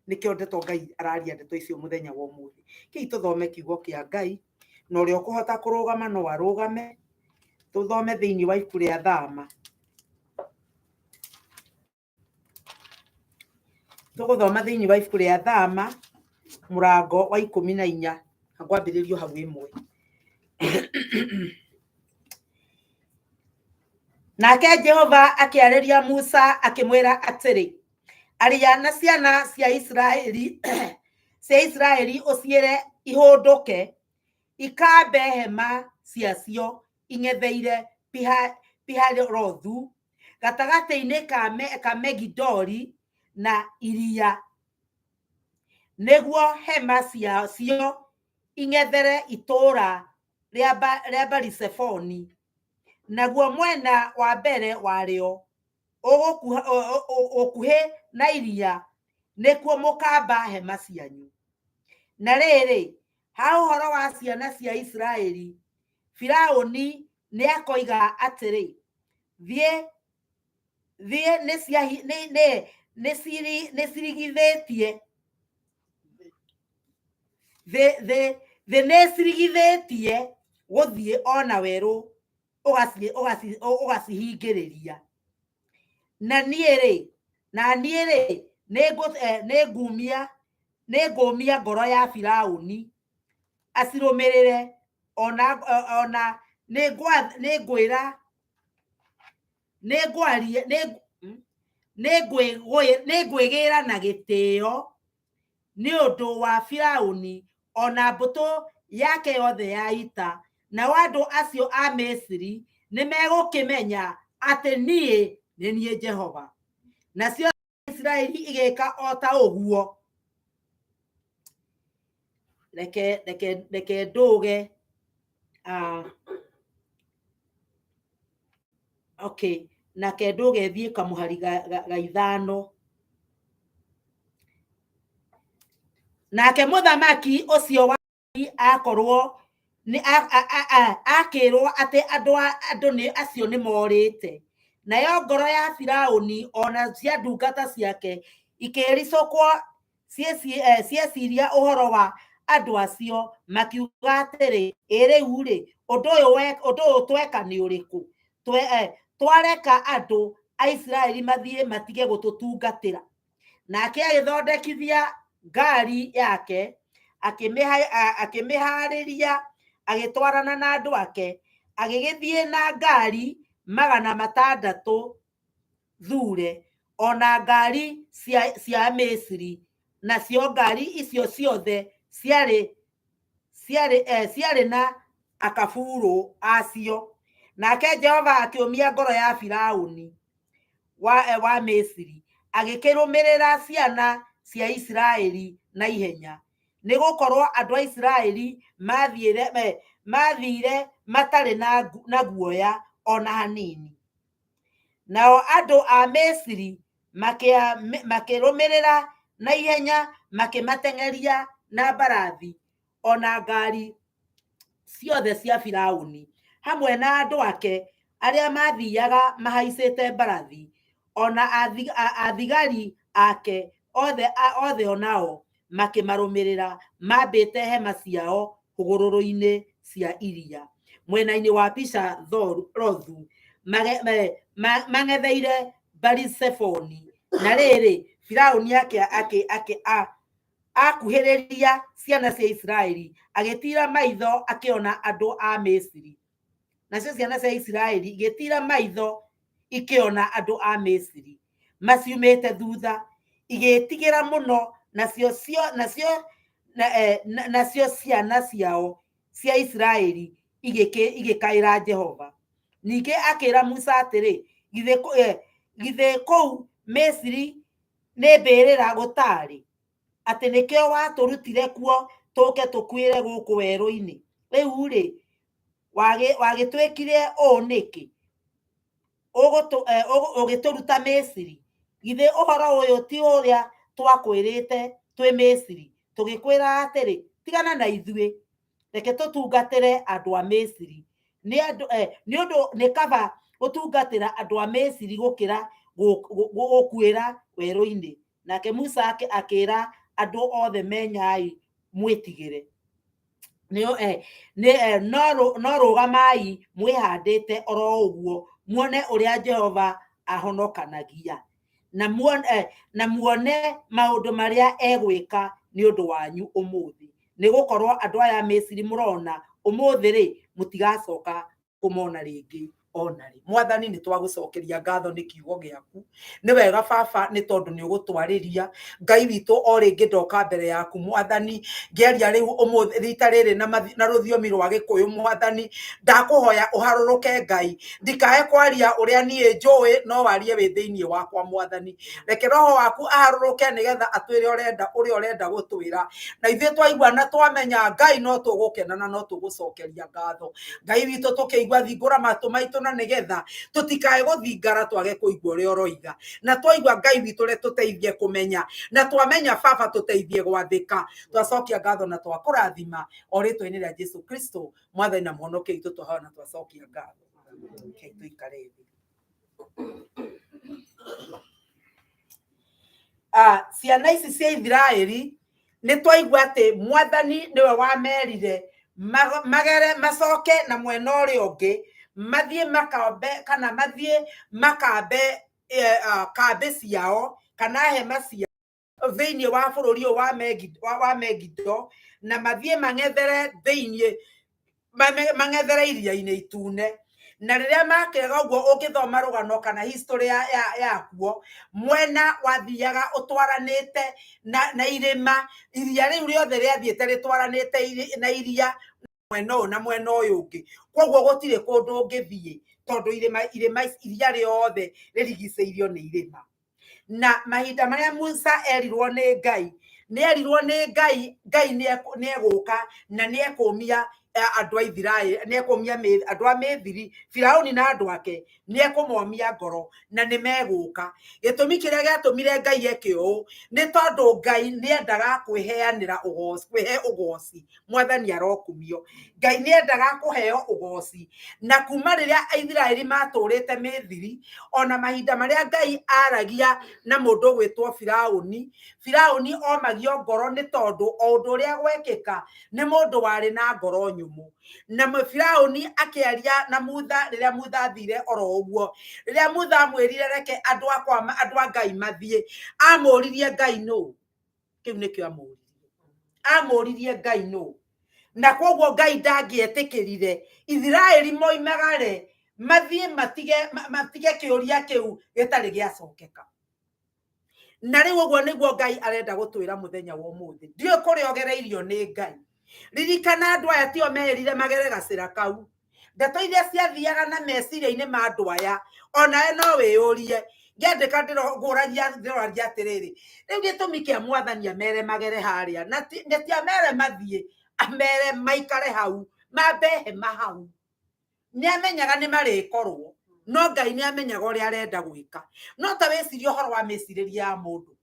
S4: nĩkĩo ndeto Ngai araria ndeto icio mũthenya wa ũmũthĩ kĩi tũthome kiugo kĩa Ngai na ũrĩa ũkũhota kũrũgama no arũgame tũthome thĩinĩ wa ibuku rĩa Thama tũgũthoma thĩinĩ wa ibuku rĩa Thama mũrango wa 14 na kwambĩrĩrio hau ĩmwe nake Jehova akĩarĩria Musa akĩmwĩra atĩrĩ aria na ciana cia Israeli ũciĩre ihũndũke ikambe hema ciacio ing'etheire Piharothu gatagatĩ-inĩ ka Megidoli na iria nĩguo hema ciacio ing'ethere itũũra rĩa Barisefoni naguo mwena wa mbere warĩo ũkuhĩ na iria nĩkuo mũkamba hema cianyu na rĩrĩ ha ũhoro wa ciana cia Isiraeli Firaũni nĩ akoiga atĩrĩ thiĩ nĩcirigithĩtie gũthiĩ ona werũ ũgacihingĩrĩria na niĩ rĩ nĩngũmia ngoro ya Firaũni acirũmĩrĩre ona nĩngwĩgĩra na gĩtĩo nĩ ũndũ wa Firaũni ona mbũtũ yake yothe ya ita na andũ acio a Misiri nĩmegũkĩmenya atĩ niĩ nĩ niĩ Jehova nacio Isiraeli igĩka o ta ũguo reke ndũge okay, nake ndũgethie kamũhari ga ithano. Nake mũthamaki ũcio wa akorwo ni akirwo ati andu ni acio ni morite, nayo ngoro ya Firaũni ona cia ndungata ciake ikĩricũkwo cieciria ũhoro wa andũ acio, makiuga atĩrĩ, rĩu-rĩ ũndũ ũyũ tweka nĩ ũrĩkũ? Twareka andũ a Isiraeli mathiĩ matige gũtũtungatĩra. Nake agĩthondekithia ngari yake, akĩmĩharĩria, agĩtwarana na andũ ake, agĩgĩthiĩ na ngari 600 thure, ona ngari cia Misiri, nacio ngari icio ciothe ciarĩ na akaburu acio. Nake Jehova akĩũmia ngoro ya Firaũni wa Misiri, agĩkĩrũmĩrĩra ciana cia Isiraeli na ihenya, nĩ gũkorwo andũ a Isiraeli mathire matarĩ na guoya ona hanini. Nao andũ a Misiri makĩrũmĩrĩra na ihenya, makĩmateng'eria na mbarathi ona ngari ciothe cia Firaũni, hamwe na andũ ake arĩa mathiaga mahaicĩte mbarathi, ona athigari ake othe onao makĩmarũmĩrĩra mambĩte hema ciao hũgũrũrũ-inĩ cia iria mwena-inĩ wa Pisha-Rothu, mang'etheire Baali-Zefoni. Na rĩrĩ, Firaũni akuhĩrĩria ciana cia Isiraeli, agĩtira maitho akĩona andũ a Misiri. Nacio ciana cia Isiraeli igĩtira maitho ikĩona andũ a Misiri maciumĩte thutha, igĩtigĩra mũno, nacio ciana ciao cia Isiraeli igĩkaĩra Jehova. Ningĩ akĩra Musa atĩrĩ, githĩ kũu Misiri nĩ mbĩrĩra gũtarĩ, atĩ nĩkĩo watũrutire kuo tũke tũkuĩre gũkũ werũ-inĩ? Rĩu-rĩ wagĩtwĩkire ũũ nĩkĩ ũgĩtũruta Misiri? Githĩ ũhoro ũyũ ti ũrĩa twakwĩrĩte twĩ Misiri, tũgĩkwĩra atĩrĩ, tigana na ithuĩ, reke tũtungatĩre andũ a Misiri? Nĩ ũndũ nĩ kaba gũtungatĩra andũ a Misiri gũkĩra gũkuĩra werũ-inĩ. Nake Musa akĩra andũ othe menyai mwĩtigĩre, no rũgamai mwĩhandĩte oro ũguo, muone ũrĩa Jehova ahonokanagia, na muone maũndũ marĩa egwĩka nĩ ũndũ wanyu ũmũthĩ, nĩ gũkorwo andũ aya Misiri mũrona ũmũthĩ-rĩ, mũtigacoka kũmona rĩngĩ ona rĩ. Mwathani nĩ twagũcokeria ngatho nĩ kiugo gĩaku. Nĩ wega Baba, nĩ tondũ nĩ ũgũtwarĩria. Ngai witũ, o rĩngĩ ndoka mbere yaku Mwathani, ngĩaria rĩu ũmũthĩ rita rĩrĩ na rũthiomi rwa Gĩkũyũ Mwathani, ndakũhoya ũharũrũke Ngai, ndikae kwaria ũrĩa niĩ njũĩ, no warie wĩ thĩinĩ wakwa Mwathani. Reke Roho waku aharũrũke nĩgetha atwĩre ũrĩa ũrenda gũtwĩra, na ithuĩ twaigua na twamenya Ngai no tũgũkena na no tũgũcokeria ngatho. Ngai witũ, tũkĩigua thingũra matũ maitũ na nĩgetha tũtikae gũthingara twage kũigua ũrĩa ũroiga, na twaigua Ngai witũ re tũteithie kũmenya, na twamenya Baba tũteithie gwathĩka. Twacokia ngatho na twakũrathima o rĩtwa-inĩ rĩa Jesu Kristo Mwathani na Mũhonokia witũ, twahoya na twacokia ngatho. Tũikare thĩ. Ciana ici cia Isiraeli nĩ twaigua atĩ Mwathani nĩwe wamerire magere macoke na mwena ũrĩa ũngĩ, mathiĩ makambe kambe ciao kana hema ciao thĩinĩ wa bũrũri ũyũ wa Megido, na mathiĩ mang'ethere iria-inĩ itune. Na rĩrĩa makĩaga ũguo, ũngĩthoma rũgano kana history yakuo, mwena wathiaga ũtwaranĩte na irĩma, iria rĩu rĩothe rĩathiĩte rĩtwaranĩte na iria mwena ũyũ na mwena ũyũ ũngĩ, koguo gũtirĩ kũndũ ũngĩthiĩ tondũ iria rĩothe rĩrigicĩirio nĩ irĩma. Na mahinda marĩa Musa erirwo nĩ Ngai, Ngai nĩ egũka na nĩ ekũmia andũ a Ithiraeli nĩ ekũmia andũ a Mĩthiri Firaũni na andũ ake nĩ ekũmomia ngoro na nĩ megũka. Gĩtũmi kĩrĩa gĩatũmire Ngai eke ũũ nĩ tondũ Ngai nĩ endaga kwĩheanĩra kwĩhe ũgoci. Mwathani arokumio. Ngai nĩ endaga kũheo ũgoci, na kuma rĩrĩa Aithiraeli matũrĩte Mĩthiri ona mahinda marĩa Ngai aragia na mũndũ gwĩtwo Firaũni omagio ngoro nĩ tondũ o ũndũ ũrĩa gwekĩka nĩ mũndũ warĩ na ngoro nyũmũ. Na Firaũni akĩaria na Mutha rĩrĩa Mutha athire oro ũguo. Rĩrĩa Mutha amwĩrire reke andũ a Ngai mathiĩ, amũririe Ngai nũ? Kĩu nĩkĩo amũririe Ngai nũ? Na koguo Ngai ndangĩetĩkĩrire Ithiraeli moimagare mathiĩ matige kĩũria kĩu gĩtarĩ gĩacokeka. Na rĩu ũguo nĩguo Ngai arenda gũtwĩra mũthenya wa ũmũthĩ. Ndiũĩ kũrĩa ogereirio nĩ Ngai. Ririkana andũ aya tio merire magere gacĩra kau. Ndeto iria ciathiaga na meciria-inĩ ma andũ aya onawe no wĩyũrie. Ngĩandĩka ndĩroragia atĩrĩrĩ, rĩu gĩtũmi kĩa Mwathani amere magere harĩa na ti amere mathiĩ, amere maikare hau, mambe hema hau. Nĩ amenyaga nĩ marĩkorwo, no Ngai nĩ amenyaga ũrĩa arenda gwĩka. No ta wĩcirie ũhoro wa mĩcirĩrie ya mũndũ.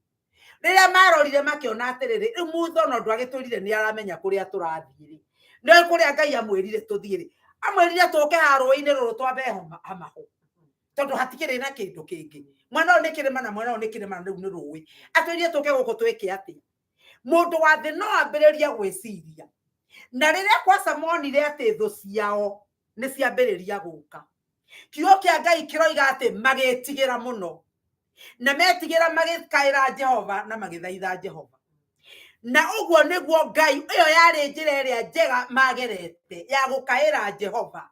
S4: Rĩrĩa marorire makĩona atĩrĩrĩ, rĩu Mutha ona ũndũ agĩtwĩrire nĩ aramenya kũrĩa tũrathiĩ-rĩ, nĩ kũrĩa Ngai amwĩrire tũthiĩ-rĩ, amwĩrire tũke rũĩ-inĩ rũrũ twambe hamaho, tondũ hatikĩrĩ na kĩndũ kĩngĩ. Mwena ũyũ nĩ kĩrĩma na mwena ũyũ nĩ kĩrĩma, rĩu nĩ rũĩ. Atwĩrire tũke gũkũ twĩke atĩa? Mũndũ wa thĩ no ambĩrĩria gwĩciria. Na rĩrĩa Kwasa monire atĩ thũ ciao nĩ ciambĩrĩria gũka, kiugo kĩa Ngai kĩroiga atĩ magĩtigĩra mũno, na metigĩra magĩkaĩra Jehova na magĩthaitha Jehova. Na ũguo nĩguo Ngai, ĩyo yarĩ njĩra ĩrĩa njega magerete ya gũkaĩra Jehova.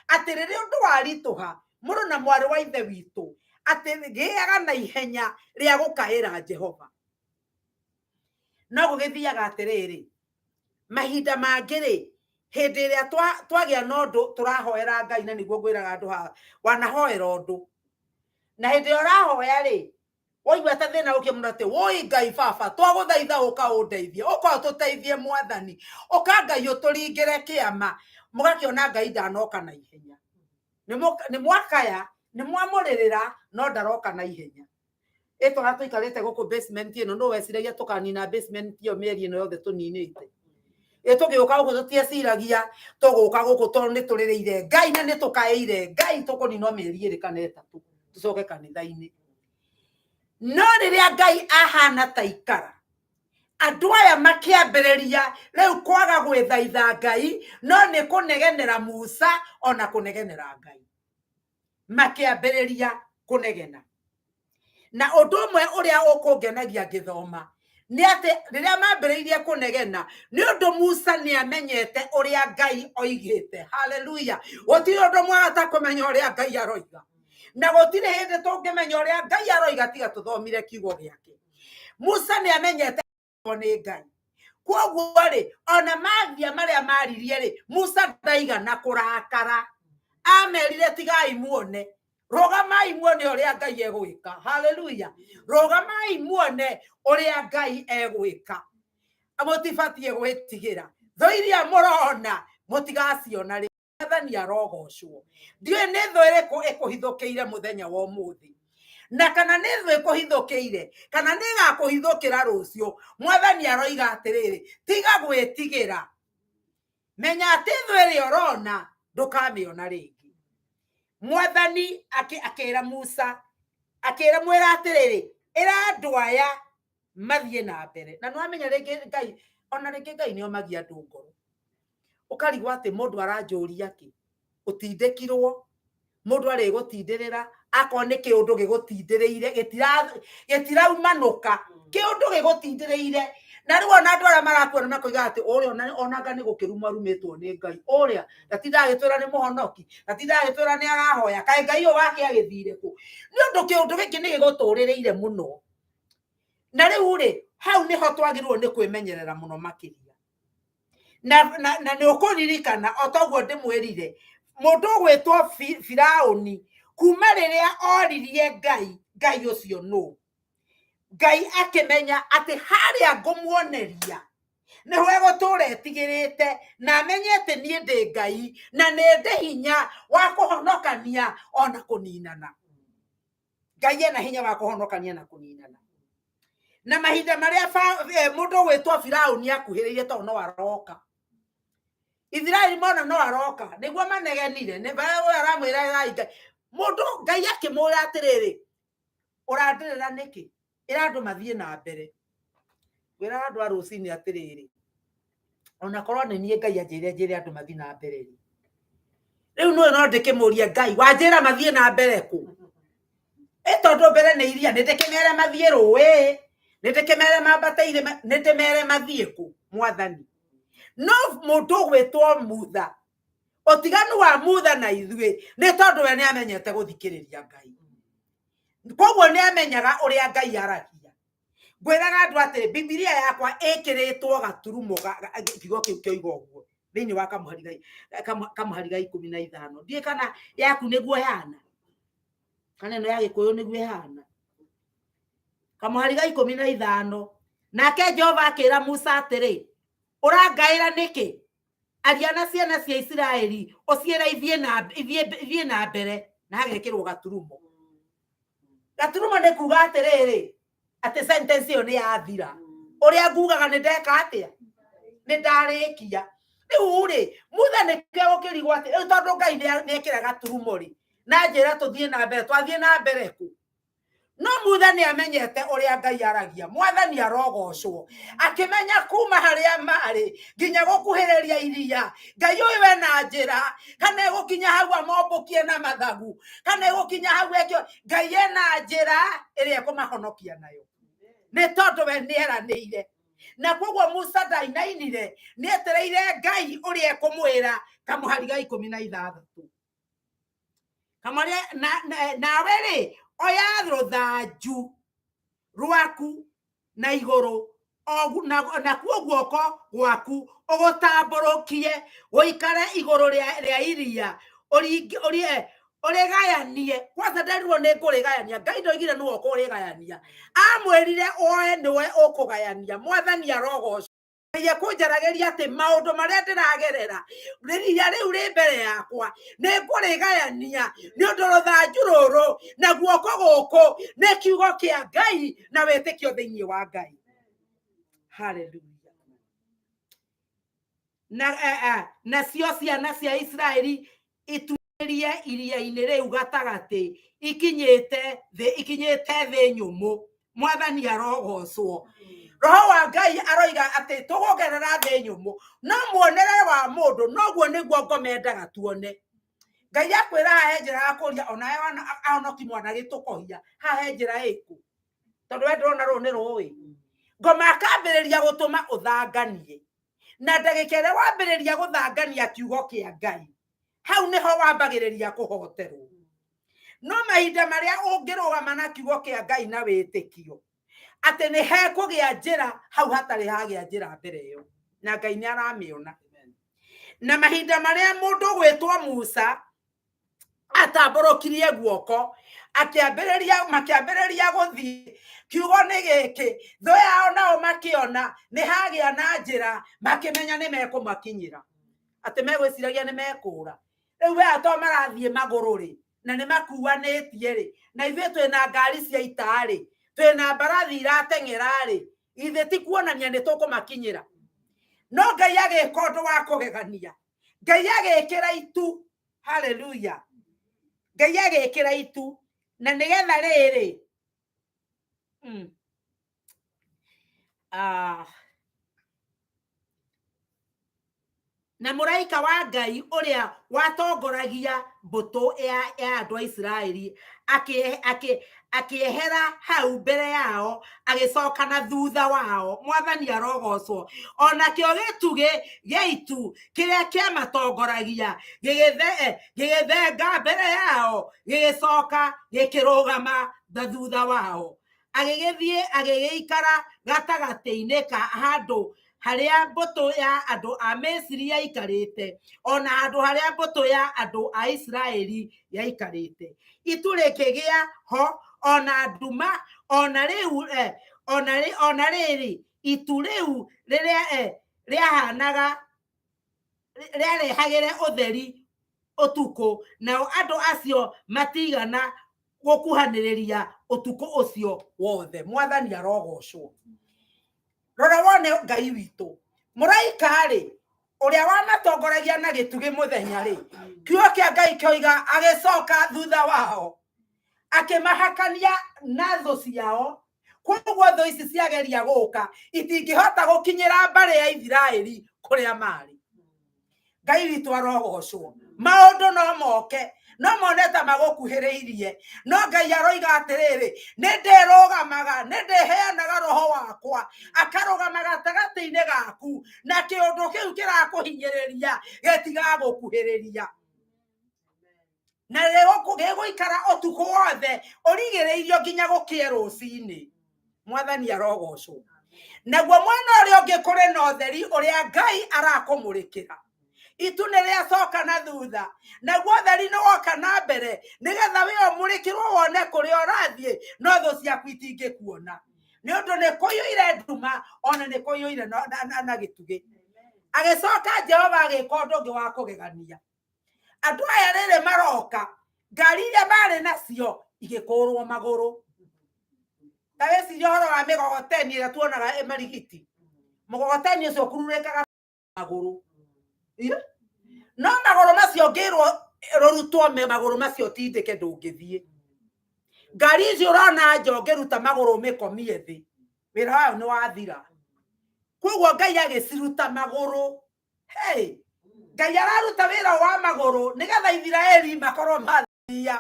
S4: Atĩ rĩrĩa ũndũ waritũha, mũrũ na mwarĩ wa ithe witũ, atĩ gĩaga na ihenya rĩa gũkaĩra Jehova. No gũgĩthiaga atĩrĩrĩ, mahinda mangĩ-rĩ, hĩndĩ ĩrĩa twagĩa na ũndũ tũrahoera Ngai, na nĩguo ngwĩraga andũ haha, wanahoera ũndũ. Na hĩndĩ ĩrĩa ũrahoya-rĩ, waigua ta thĩna ũkĩ mũno atĩ, woi Ngai baba, twagũthaitha ũka ũndeithie, ũka ũtũteithie Mwathani, ũka Ngai ũtũringĩre kĩama. Mũgakĩona Ngai ndanoka na ihenya. Nĩ mwakaya, nĩ mwamũrĩrĩra, no ndaroka na ihenya. Ĩtwara tũikarĩte gũkũ basement ĩno, no weciragia tũkanina basement ĩyo mĩeri ĩno yothe tũninĩte. Tũgĩũka gũkũ tũtieciragia tũgũka gũkũ tondũ nĩ tũrĩrĩire Ngai na nĩ tũkaĩire Ngai tũkũninwo mĩeri ĩrĩ kana ĩtatũ tũcoke kanitha-inĩ. No rĩrĩa Ngai ahana ta ikara, andũ aya makĩambĩrĩria rĩu kwaga gwĩthaitha Ngai, no nĩ kũnegenera Musa ona kũnegenera Ngai. Makĩambĩrĩria kũnegena. Na ũndũ ũmwe ũrĩa ũkũngenagia ngĩthoma nĩ atĩ rĩrĩa mambĩrĩirie kũnegena nĩ ũndũ Musa nĩ amenyete ũrĩa Ngai oigĩte. Haleluya. Gũtirĩ ũndũ mwega ta kũmenya ũrĩa Ngai aroiga. Na gũtirĩ hĩndĩ tũngĩmenya ũrĩa Ngai aroiga tiga tũthomire kiugo gĩake. Musa nĩ amenyete nĩ Ngai. Kwoguo-rĩ, ona mathia marĩa maririe-rĩ, Musa ndaigana kũrakara. Amerire tigai muone. Rogamai muone ũrĩa Ngai egwĩka. Haleluya. Rogamai muone ũrĩa Ngai egwĩka. Mũtibatiĩ gwĩtigĩra. Thũ iria mũrona mũtigaciona rĩ. Mwathani arogocwo. Ndiũĩ nĩ thũ ĩrĩkũ ĩkũhithũkĩire mũthenya wa ũmũthĩ. Na kana nĩ thũ ĩkũhithũkĩire, kana nĩ ĩgakũhithũkĩra rũciũ. Mwathani aroiga atĩrĩrĩ, tiga gwĩtigĩra. Menya atĩ thũ ĩrĩa ũrona ndũkamĩona rĩngĩ. Mwathani akĩra Musa, akĩmwĩra atĩrĩrĩ, ĩra andũ aya mathiĩ na mbere. Na nĩwamenya rĩngĩ Ngai, ona rĩngĩ Ngai nĩomagia andũ ngoro. Ũkarigwo atĩ mũndũ aranjũria kĩ? Ũtindĩkirwo, mũndũ arĩgũtindĩrĩra, akorwo nĩ kĩũndũ gĩgũtindĩrĩire, gĩtiraumanũka, kĩũndũ gĩgũtindĩrĩire. Na rĩu ona andũ arĩa marakuona makoiga atĩ ũrĩa onanga nĩ gũkĩruma rumĩtwo nĩ Ngai. Ũrĩa ndatindaga agĩtwĩra nĩ mũhonoki, ndatindaga agĩtwĩra nĩ arahoya, kaĩ Ngai ũyũ wake agĩthire kũ? Nĩ ũndũ kĩũndũ gĩkĩ nĩ gĩgũtũrĩrĩire mũno. Na rĩu-rĩ, hau nĩho twagĩrĩirwo nĩ kwĩmenyerera mũno makĩria. Na nĩ ũkũririkana o toguo ndĩmwĩrire, mũndũ ũgwĩtwo Firaũni, kuma rĩrĩa oririe Ngai ũcio nũ? Ngai akĩmenya atĩ harĩa ngũmuoneria nä hwe gå tå ra etigä te na menye atä niä ndä Ngai na nä ndä hinya wa kå honokania ona kå ninana. Ngai ena hinya wa kå honokania na kå ninana. Na mahinda marĩa mũndũ gwĩtwo Firaũni akuhĩrĩirie tondũ no aroka. Israeli mona no aroka nĩguo manegenire nĩ bara aramwĩra Ngai. Mũndũ Ngai akĩmwĩra atĩrĩrĩ, ũrandĩrĩra nĩkĩ? Ĩra andũ mathiĩ na mbere. Wĩra andũ a rũcinĩ atĩrĩrĩ, ona korwo nĩ niĩ Ngai anjĩre andũ mathiĩ na mbere. Rĩu no ndĩkĩmũria Ngai, wanjĩra mathiĩ na mbere kũ? Tondũ mbere nĩ iria nĩ ndĩkĩmere mathiĩ rũĩ, nĩ ndĩkĩmere mambateire, nĩ ndĩmere mathiĩ kũ Mwathani? No mũndũ gwĩtwo Mutha, ũtiganu wa Mutha na ithuĩ nĩ tondũ we nĩ amenyete gũthikĩrĩria Ngai. Koguo nĩ amenyaga ũrĩa Ngai aragia. Ngwĩraga andũ atĩrĩ, Bibilia yakwa ĩkĩrĩtwo gaturumo kiugo kĩu kĩoiga ũguo thĩinĩ wa Kamũhari ga 15. Ndiĩ kana yaku nĩguo ĩhana, kana ĩno ya Gĩkũyũ nĩguo ĩhana. Kamũhari ga 15. Nake Jehova akĩra Musa atĩrĩ, ũrangaĩra nĩkĩ? Aria na ciana cia Isiraeli ũciĩra ithiĩ na mbere. Na hagekĩrwo gaturumo. Gaturumo nĩ kuuga atĩrĩrĩ, atĩ sentence ĩyo nĩ yathira. Ũrĩa ngugaga nĩ ndeka atĩa? Nĩ ndarĩkia. Rĩu rĩ, Mutha nĩkĩo gũkĩrigwo atĩ tondũ Ngai nĩ ekĩra gaturumo rĩ, na njĩra tũthiĩ na mbere, twathiĩ na mbere kũ? No Mutha nĩ amenyete ũrĩa Ngai aragia. Mwathani arogocwo. Akĩmenya kuma harĩa marĩ nginya gũkuhĩrĩria iria. Ngai ũyũ we na njĩra, kana egũkinya hau amombũkie na mathagu, kana egũkinya hau ekĩo. Ngai ena njĩra ĩrĩa ekũmahonokia nayo. Nĩ tondũ we nĩ eranĩire. Na koguo Musa ndainainire, nĩ etereire Ngai ũrĩa ekũmwĩra. Kamũhari ga 16. Kamũhari nawe rĩ, oya rũthanju rwaku na igũrũ nakuo guoko gwaku ũgũtambũrũkie ũikare igũrũ rĩa iria ũrĩgayanie. Kwanza nderirwo nĩ ngũrĩgayania. Ngai ndoigire nĩwe ũkũrĩgayania. Amwĩrire oe nĩwe ũkũgayania. Mwathani arogocwo. Ngai ekũnjaragĩria atĩ maũndũ marĩa ndĩragerera iria rĩu rĩ mbere yakwa nĩ ngũrĩgayania nĩ ũndũ rũthanju rũrũ na guoko gũkũ nĩ kiugo kĩa Ngai na wĩtĩkio thĩinĩ wa Ngai. Hallelujah. Nacio ciana cia Isiraeli ituĩrie iria-inĩ rĩu gatagatĩ ikinyĩte thĩ nyũmũ. Mwathani arogocwo. Roho wa Ngai aroiga atĩ tũgũgerera thĩ nyũmũ. No muonere wa mũndũ noguo nĩguo ngomendaga tuone. Ngai akwĩra hahe njĩra ya kũria onawe ahonoki mwana gĩtũkohia. Hahe njĩra ĩkũ? Tondũ we ndĩrona rũu nĩ rũĩ. Ngoma akambĩrĩria gũtũma ũthanganie. Na ndagĩka ĩrĩa wambĩrĩria gũthangania kiugo kĩa Ngai, hau nĩho wambagĩrĩria kũhoterwo. No mahinda marĩa ũngĩrũgama na kiugo kĩa Ngai na wĩtĩkio, atĩ nĩ hekũgĩa njĩra hau hatarĩ hagĩa njĩra mbere ĩyo. Na Ngai nĩ aramĩona. Na mahinda marĩa mũndũ gwĩtwo Musa atambũrũkirie guoko makĩambĩrĩria gũthiĩ, kiugo nĩ gĩkĩ, thũ yao nao makĩona nĩ hagĩa na njĩra, makĩmenya nĩ mekũmakinyĩra, atĩ megwĩciragia nĩ mekũra. Rĩu we to marathiĩ magũrũ rĩ, na nĩ makuanĩtie rĩ, na ithuĩ twĩna ngari cia ita rĩ, twĩna mbarathi irateng'era rĩ, ithe ti kuonania nĩ tũkũmakinyĩra. No Ngai agĩka ũndũ wa kũgegania. Ngai agĩkĩra itu. Hallelujah. Ngai agĩkĩra itu. Na nĩgetha rĩrĩ, na mũraika wa Ngai ũrĩa watongoragia mbũtũ ya andũ a Isiraeli akĩehera hau mbere yao, agĩcoka na thutha wao. Mwathani arogocwo. Onakĩo gĩtugĩ gĩa itu kĩrĩa kĩamatongoragia gĩgĩthenga mbere yao, gĩgĩcoka gĩkĩrũgama thutha wao. Agĩgĩthiĩ agĩgĩikara gatagatĩ-inĩ ka handũ harĩa mbũtũ ya andũ a Misiri yaikarĩte, ona handũ harĩa mbũtũ ya andũ a Isiraeli yaikarĩte. Itu rĩkĩgĩa ho ona nduma, ona rĩu ona rĩrĩ itu rĩu rĩrĩa rĩahanaga rĩarehagĩre ũtheri ũtukũ, nao andũ acio matigana gũkuhanĩrĩria ũtukũ ũcio wothe. Mwathani arogocwo. Rora wone Ngai witũ. Mũraika-rĩ, ũrĩa wamatongoragia na gĩtugĩ mũthenya-rĩ, kiugo kĩa Ngai kĩoiga agĩcoka thutha wao akĩmahakania na thũ ciao. Koguo thũ ici ciageria gũka itingĩhota gũkinyĩra mbarĩ ya Isiraeli kũrĩa marĩ. Ngai witũ arogocwo. Maũndũ no moke, no mone ta magũkuhĩrĩirie, no Ngai aroiga atĩrĩrĩ, nĩndĩrũgamaga, nĩndĩheanaga roho wakwa, akarũgama gatagatĩ-inĩ gaku, na kĩũndũ kĩu kĩrakũhinyĩrĩria gĩtigagũkuhĩrĩria. Na gĩgũikara ũtukũ wothe ũrigĩrĩirio nginya gũkĩe rũcinĩ. Mwathani arogocwo. Naguo mwena ũrĩa ũngĩ kũrĩ na ũtheri ũrĩa Ngai arakũmũrĩkĩra. Itu nĩrĩacoka na thutha, naguo ũtheri nĩwoka na mbere, nĩgetha wĩ ũmũrĩkĩrwo wone kũrĩa ũrathiĩ, no thũ ciaku itingĩkuona. Nĩ ũndũ nĩ kũiyũire nduma, ona nĩ kũiyũire na gĩtugĩ. Agĩcoka Jehova agĩka ũndũ ũngĩ wa kũgegania. Andũ aya rĩrĩ maroka, ngari iria marĩ nacio igĩkũrwo magũrũ. Ta wĩcirie ũhoro wa mĩgogoteni ĩrĩa tuonaga marigiti. Mũgogoteni ũcio ũkururĩkaga magũrũ. No magũrũ macio ngĩrwo rũrutwo magũrũ macio tindĩke ndũngĩthiĩ. Ngari ici ũrona njongĩruta magũrũ mĩkomie thĩ, wĩra wayo nĩ wathira. Koguo Ngai agĩciruta magũrũ. Ngai araruta wĩra wa magũrũ nĩgetha Isiraeli makorwo mathia.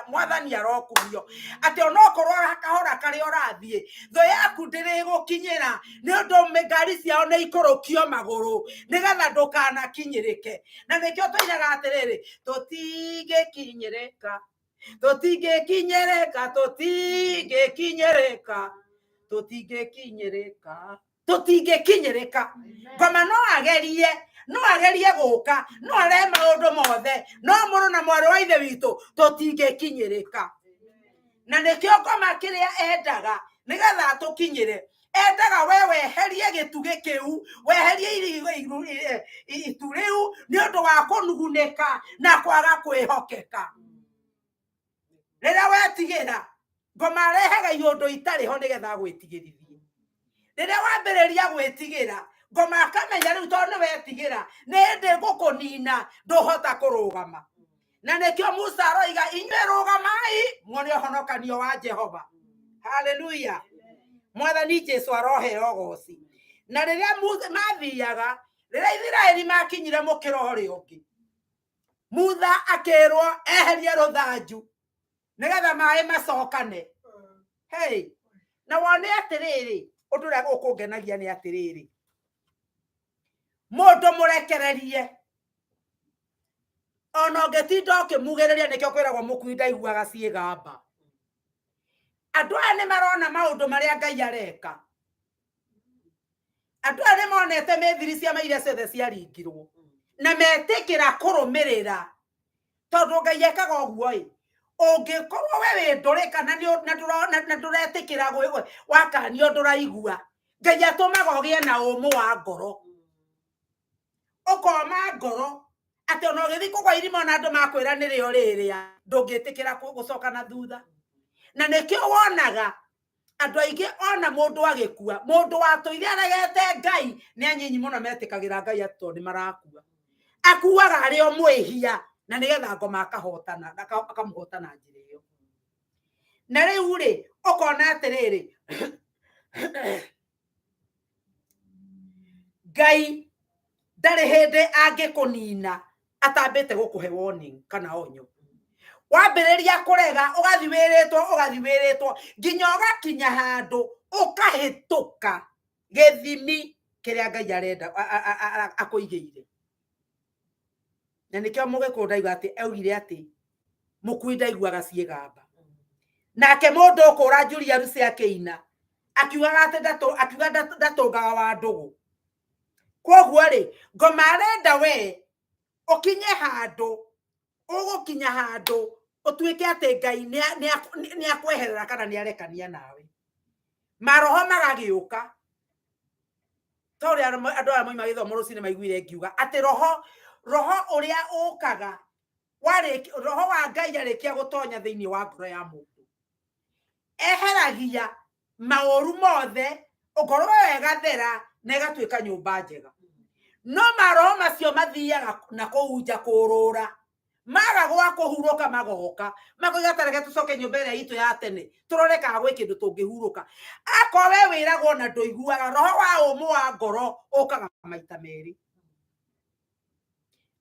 S4: Mwathani arokumio atĩ onokorwo kahora karĩa ũrathiĩ, thũ yaku ndĩrĩgũkinyĩra, nĩ ũndũ ngari ciao nĩ ikũrũkio magũrũ nĩgetha ndũkanakinyĩrĩke. Na nĩkĩo tũinaga atĩrĩrĩ, tũtingĩkinyĩrĩka, tũtingĩkinyĩrĩka, tũtingĩkinyĩrĩka, tũtingĩkinyĩrĩka, tũtingĩkinyĩrĩka. Ngoma no agerie gũka, no arehe maũndũ mothe, no mũrũ na mwarĩ wa ithe witũ tũtingĩkinyĩrĩka. Na nĩkĩo ngoma kĩrĩa endaga nĩgetha atũkinyĩre, endaga we weherie gĩtugĩ kĩu, weherie itu rĩu nĩ ũndũ wa kũnugunĩka na kwaga kwĩhokeka. Rĩrĩa wetigĩra, ngoma arehaga iũndũ itarĩ ho nĩgetha gwĩtigĩrithie. Rĩrĩa wambĩrĩria gwĩtigĩra, ngoma akamenya rĩu tondũ nĩwetigĩra, nĩ hĩndĩ ngũkũnina ndũhota kũrũgama. Na nĩkĩo Musa aroiga, inyuĩ rũgamai muone ũhonokanio wa Jehova. Haleluya. Mwathani Jesũ aroheo goci. Na rĩrĩa mathiaga, rĩrĩa Isiraeli makinyire mũkĩra ũrĩa ũngĩ, Musa akĩrwo eherie rũthanju nĩgetha maĩ macokane. Na wone atĩrĩrĩ, ũndũ ũrĩa ũkũngenagia nĩ atĩrĩrĩ, mũndũ mũrekererie, ona ũngĩtinda ũkĩmugĩrĩria, nĩkĩo kwĩragwo mũkui ndaiguaga ciĩgamba. Andũ aya nĩ marona maũndũ marĩa Ngai areka. Andũ aya nĩ monete mĩthiri cia iria ciothe ciaringirwo na metĩkĩra kũrũmĩrĩra, tondũ Ngai ekaga ũguo. Ũngĩkorwo we wĩndũrĩka na ndũretĩkĩra wakanio ndũraigua, Ngai atũmaga ũgĩe na ũmũ wa ngoro, ũkoma ngoro atĩ ona ũgĩthiĩ kũgwa irima na andũ makwĩra nĩrĩo rĩrĩa, ndũngĩtĩkĩra gũcoka na thutha. Na nĩkĩo wonaga andũ aingĩ ona mũndũ agĩkua, mũndũ watũire aregete Ngai, nĩ anyinyi mũno metĩkagĩra Ngai atĩ tondũ nĩmarakua. Akuaga arĩ o mwĩhia na nĩgetha ngoma akamũhota na njĩra ĩyo. Na rĩu-rĩ, ũkona atĩrĩrĩ, Ngai ndarĩ hĩndĩ angĩkũnina atambĩte gũkũhe warning kana onyo. Wambĩrĩria kũrega, ũgathi wĩrĩtwo nginya ũgakinya handũ ũkahĩtũka gĩthimi kĩrĩa Ngai arenda akũigĩire. Na nĩkĩo Mũgĩkũyũ ndauga atĩ, augire atĩ mũkui ndaiguaga ciĩgamba. Nake mũndũ ũkũra Julius akĩina akiugaga atĩ ndatũngaga wa ndũgũ. Koguo-rĩ, ngoma arenda we ũkinye handũ, ũgũkinya handũ ũtuĩke atĩ Ngai nĩ akweherera kana nĩ arekania nawe. Maroho magagĩũka. tori andå arä moima gä thomo rå cinä maiguire ngiuga atä roho å rä a å kaga roho wa Ngai arä kia gå tonya thä inä wa ngoro ya må ndå eheragia maåru mothe ngoro ĩyo ĩgathera na ĩgatuĩka nyũmba njega. No maroho macio mathiaga na kũu nja kũrũra, maga gwa kũhurũka magoka makoiga tareke tũcoke nyũmba ĩrĩa itũ ya tene tũrore kana gwĩ kĩndũ tũngĩhurũka. Akorwo we wĩragwo na ndũiguaga, roho wa ũmũ wa ngoro ũkaga maita merĩ,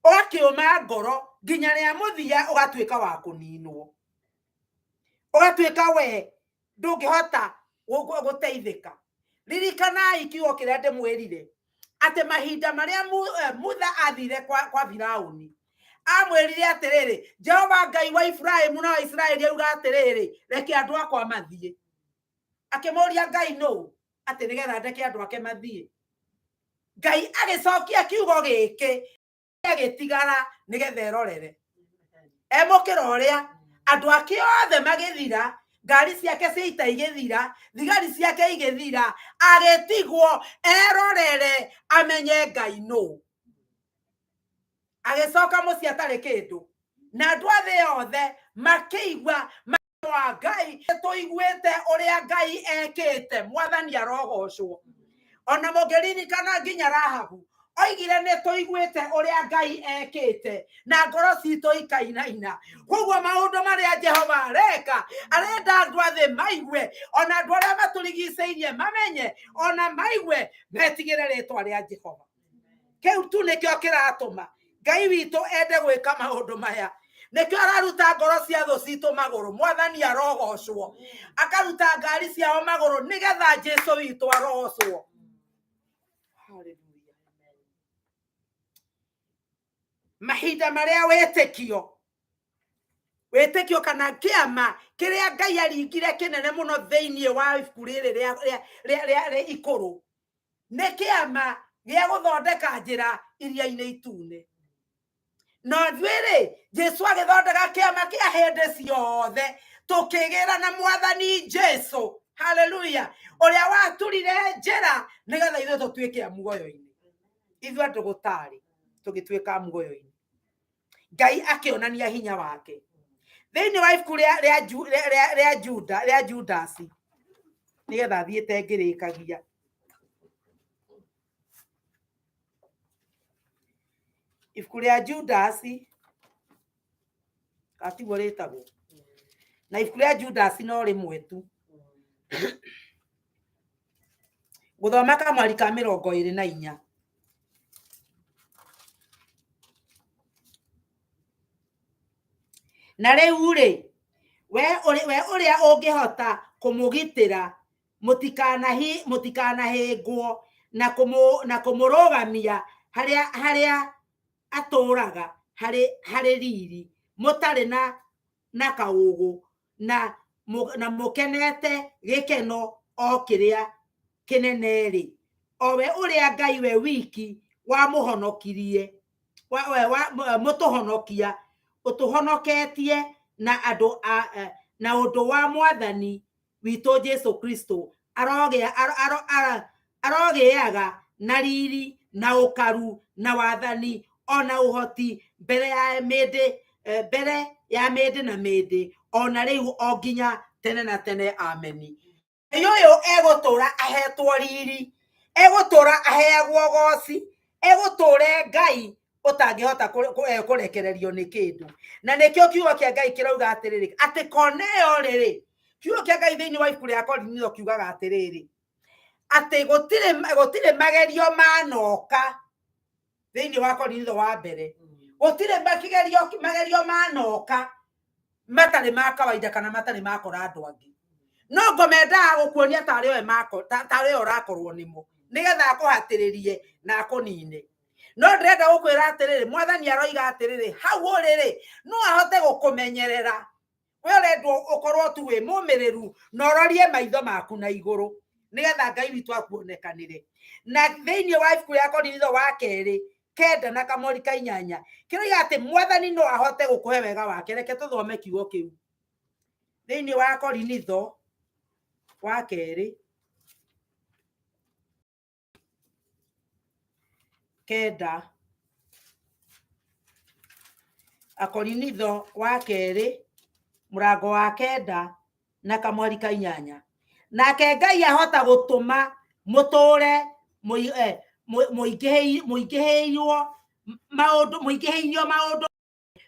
S4: ũgakĩũma ngoro nginya rĩa mũthia ũgatuĩka wa kũninwo, ũgatuĩka we ndũngĩhota gũteithĩka. Ririkanai kiugo kĩrĩa ndĩmwĩrire atĩ mahinda marĩa Mutha athire kwa Firaũni amwĩrire atĩrĩrĩ, Jehova Ngai wa Iburahĩmu na wa Isiraeli auga atĩrĩrĩ, reke andũ akwa mathiĩ. Akĩmũria Ngai nũũ atĩ nĩgetha ndeke andũ ake mathiĩ. Ngai agĩcokia kiugo gĩkĩ agĩtigara nĩgetha erorere. Emũkĩra ũrĩa andũ ake othe magĩthira, ngari ciake cia ita igĩthira, thigari ciake igĩthira, agĩtigwo erorere amenye Ngai nũũ. Agĩcoka mũciĩ atarĩ kĩndũ, na andũ a thĩ yothe makĩigua wa Ngai. Tũiguĩte ũrĩa Ngai ekĩte, Mwathani arogocwo. Ona mũngĩririkana nginya Rahabu oigire nĩ tũiguĩte ũrĩa Ngai ekĩte na ngoro citũ ikainaina. Koguo maũndũ marĩa Jehova areka arenda andũ a thĩ maigue, ona andũ arĩa matũrigicĩirie mamenye, ona maigue metigĩre rĩĩtwa rĩa Jehova. Kĩu tu nĩkĩo kĩratũma Ngai witũ ende gwĩka maũndũ maya. Nĩkĩo araruta ngoro cia thũ citũ magũrũ, Mwathani arogocwo. Akaruta ngari ciao magũrũ nĩgetha Jesũ witũ arogocwo. Hallelujah. Mahinda marĩa wĩtĩkio kana kĩama kĩrĩa Ngai aringire kĩnene mũno thĩinĩ wa ibuku rĩrĩ rĩa ikũrũ nĩ kĩama gĩa gũthondeka njĩra iria-inĩ itune. No thwĩrĩ Jesũ agĩthondeka kĩama kĩa hĩndĩ ciothe tũkĩgĩra na Mwathani Jesũ. Hallelujah. Ũrĩa waturire njĩra nĩgetha ithuĩ tũtuĩke a muoyo-inĩ. Ithuĩ andũ gũtarĩ tũgĩtuĩka muoyo-inĩ. Ngai akĩonania hinya wake thĩinĩ wa ibuku rĩa Judasi, nĩgetha thiĩte ngĩrĩkagia. Ibuku rĩa Judasi gatigwo rĩtagwo, na ibuku rĩa Judasi no rĩmwe tu. Gũthoma kamwari ka 24. Na rĩu rĩ, we ũrĩa ũngĩhota kũmũgitĩra mũtikanahĩngwo na kũmũrũgamia harĩa atũũraga harĩ riri, mũtarĩ na kaũgũ na mũkenete gĩkeno o kĩrĩa kĩnene-rĩ, o we ũrĩa Ngai we wiki wamũhonokirie, mũtũhonokia ũtũhonoketie na ũndũ wa Mwathani witũ Jesũ Kristo arogĩaga na riri na ũkaru na wathani ona ũhoti mbere ya mĩndĩ na mĩndĩ, ona rĩu o nginya tene na tene. Ameni. Ũyũ egũtũũra ahetwo riri, egũtũũra aheagwo goci, egũtũũre Ngai ũtangĩhota kũrekererio nĩ kĩndũ. Na nĩkĩo kiugo kĩa Ngai kĩrauga atĩrĩrĩ, atĩ Korneo rĩrĩ, kiugo kĩa Ngai thĩinĩ wa ibuku rĩa Korinitho kiugaga atĩrĩrĩ, atĩ gũtirĩ magerio manoka thĩinĩ wa Korinitho wa mbere, gũtirĩ magerio manoka matarĩ ma kawaida kana matarĩ makora andũ angĩ. No ngomendaga gũkuonia tarĩ we ũrakorwo nĩmo, nĩgetha akũhatĩrĩrie na akũnine. No ndĩrenda gũkwĩra atĩrĩrĩ, Mwathani aroiga atĩrĩrĩ, hau ũrĩrĩ no ahote gũkũmenyerera. We ũrendwo ũkorwo tu wĩ mũmĩrĩru na ũrorie maitho maku na igũrũ, nĩgetha Ngai witũ akuonekanĩre. Na thĩinĩ wa ibuku rĩa Korinitho wa kerĩ 9 na kamweri ka 8 kĩroiga atĩ Mwathani no ahote gũkũhe wega wake. Reke tũthome kiugo kĩu thĩinĩ wa Korinitho wa kerĩ 9 na kamweri ka 8. Thĩinĩ wa Korinitho wa kerĩ 9 na kamweri ka 8 kĩroiga atĩ Mwathani no ahote gũkũhe wega wake. Reke tũthome kiugo kĩu thĩinĩ wa Korinitho wa kerĩ 9 na kamweri ka 8. kenda Akorinitho wa kerĩ mũrango wa kenda na kamwari ka 8 nake Ngai ahota gũtũma mũtũre mũingĩhĩirwo maũndũ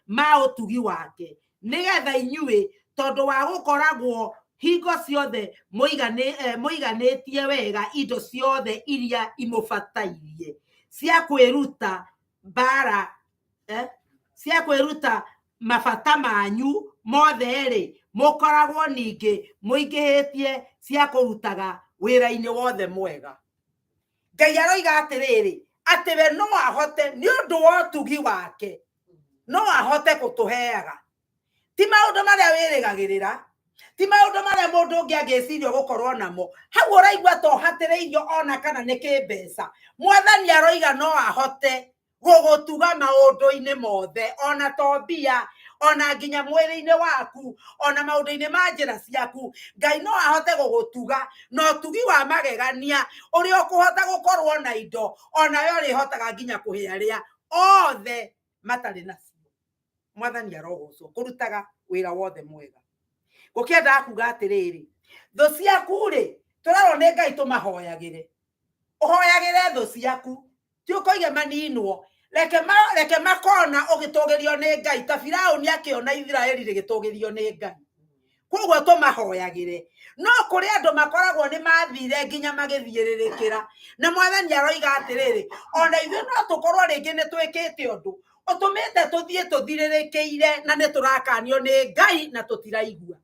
S4: ma ũtugi wake nĩgetha inyuĩ tondũ wa gũkoragwo hingo ciothe mũiganĩtie wega indo ciothe iria imũbatairie cia kwĩruta bara cia kwĩruta mabata manyu mothe rĩ mũkoragwo ningĩ mũingĩhĩtie cia kũrutaga wĩra-inĩ wothe mwega. Ngai aroiga atĩrĩrĩ atĩ we no ahote nĩ ũndũ wa ũtugi wake no ahote gũtũheaga ti maũndũ marĩa wĩrĩgagĩrĩra ti maũndũ marĩa mũndũ ũngĩ angĩciria gũkorwo namo hau ũraigua to hatĩrĩirio ona kana nĩ kĩmbeca Mwathani aroiga no ahote gũgũtuga maũndũ-inĩ mothe ona to mbia ona nginya mwĩrĩ-inĩ waku ona maũndũ-inĩ ma njĩra ciaku Ngai no ahote gũgũtuga na ũtugi wa magegania ũrĩa ũkũhota gũkorwo na indo ona we ũrĩhotaga nginya kũhe arĩa othe matarĩ nacio. Mwathani arogocwo kũrutaga wĩra wothe mwega. Gũkĩenda kuga atĩrĩrĩ thũ ciaku rĩ tũrarwo nĩ Ngai tũmahoyagĩre ũhoyagĩre thũ ciaku ti ũkoige maninwo reke makona ũgĩtũgĩrio nĩ Ngai ta Firaũni akĩona Isiraeli rĩgĩtũgĩrio nĩ Ngai koguo tũmahoyagĩre no kũrĩ andũ makoragwo nĩ mathire nginya magĩthiĩrĩrĩkĩra na Mwathani aroiga atĩrĩrĩ ona ithuĩ no tũkorwo rĩngĩ nĩ twĩkĩte ũndũ ũtũmĩte tũthiĩ tũthirĩrĩkĩire na nĩ tũrakanio nĩ Ngai na tũtiraigua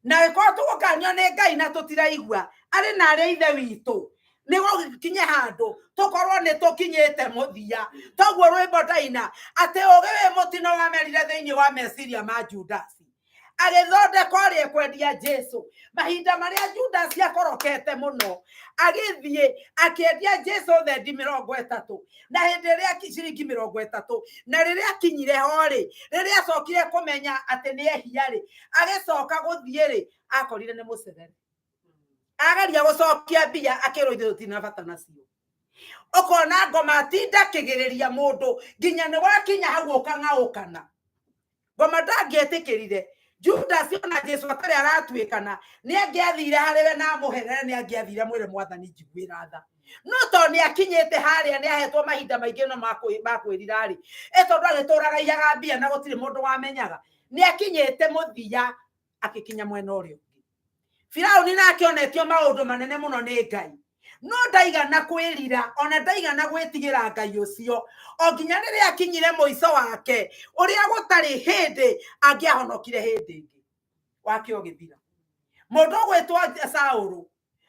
S4: na gĩkorwo tũgũkanio nĩ Ngai na tũtiraigua arĩ na arĩa ithe witũ nĩguo gĩkinye handũ tũkorwo nĩ tũkinyĩte mũthia toguo rwĩmbo ndaina atĩ ũgĩ wĩ mũtino wamerire thĩinĩ wa meciria ma Judasi agĩthondeka ũrĩa kwendia Jesu mahinda marĩa Judasi akorokete mũno agĩthiĩ akĩendia Jesu thendi 30 na hĩndĩ ĩrĩa ciringi 30 na rĩrĩa akinyire ho rĩ rĩrĩa acokire kũmenya atĩ nĩ ehia rĩ agĩcoka gũthiĩ rĩ akorire nĩ mũcegere agaria gũcokia mbia akĩrwo ithuĩ tũtina bata nacio ũkona ngoma tinda kĩgĩrĩria mũndũ nginya nĩ wakinya hau ũkang'aũkana ngoma ndangĩetĩkĩrire Judasi ona Jesu atarĩ aratuĩkana nĩ angĩathire harĩ we na mũherere nĩ angĩathire mwĩre Mwathani njiguĩra tha no to nĩ akinyĩte harĩa nĩ ahetwo mahinda maingĩ no makwĩrira rĩ tondũ agĩtũraga iyaga mbia na gũtirĩ mũndũ wamenyaga nĩ akinyĩte mũthia agĩkinya mwena ũrĩa ũngĩ. Firaũni nake onetio maũndũ manene mũno nĩ Ngai no ndaigana kwĩrira ona ndaigana gwĩtigĩra Ngai ũcio o nginya rĩrĩa akinyire mũico wake ũrĩa gũtarĩ hĩndĩ angĩahonokire hĩndĩ ĩngĩ wake ũgĩthira. Mũndũ ũgwĩtwo Saũlũ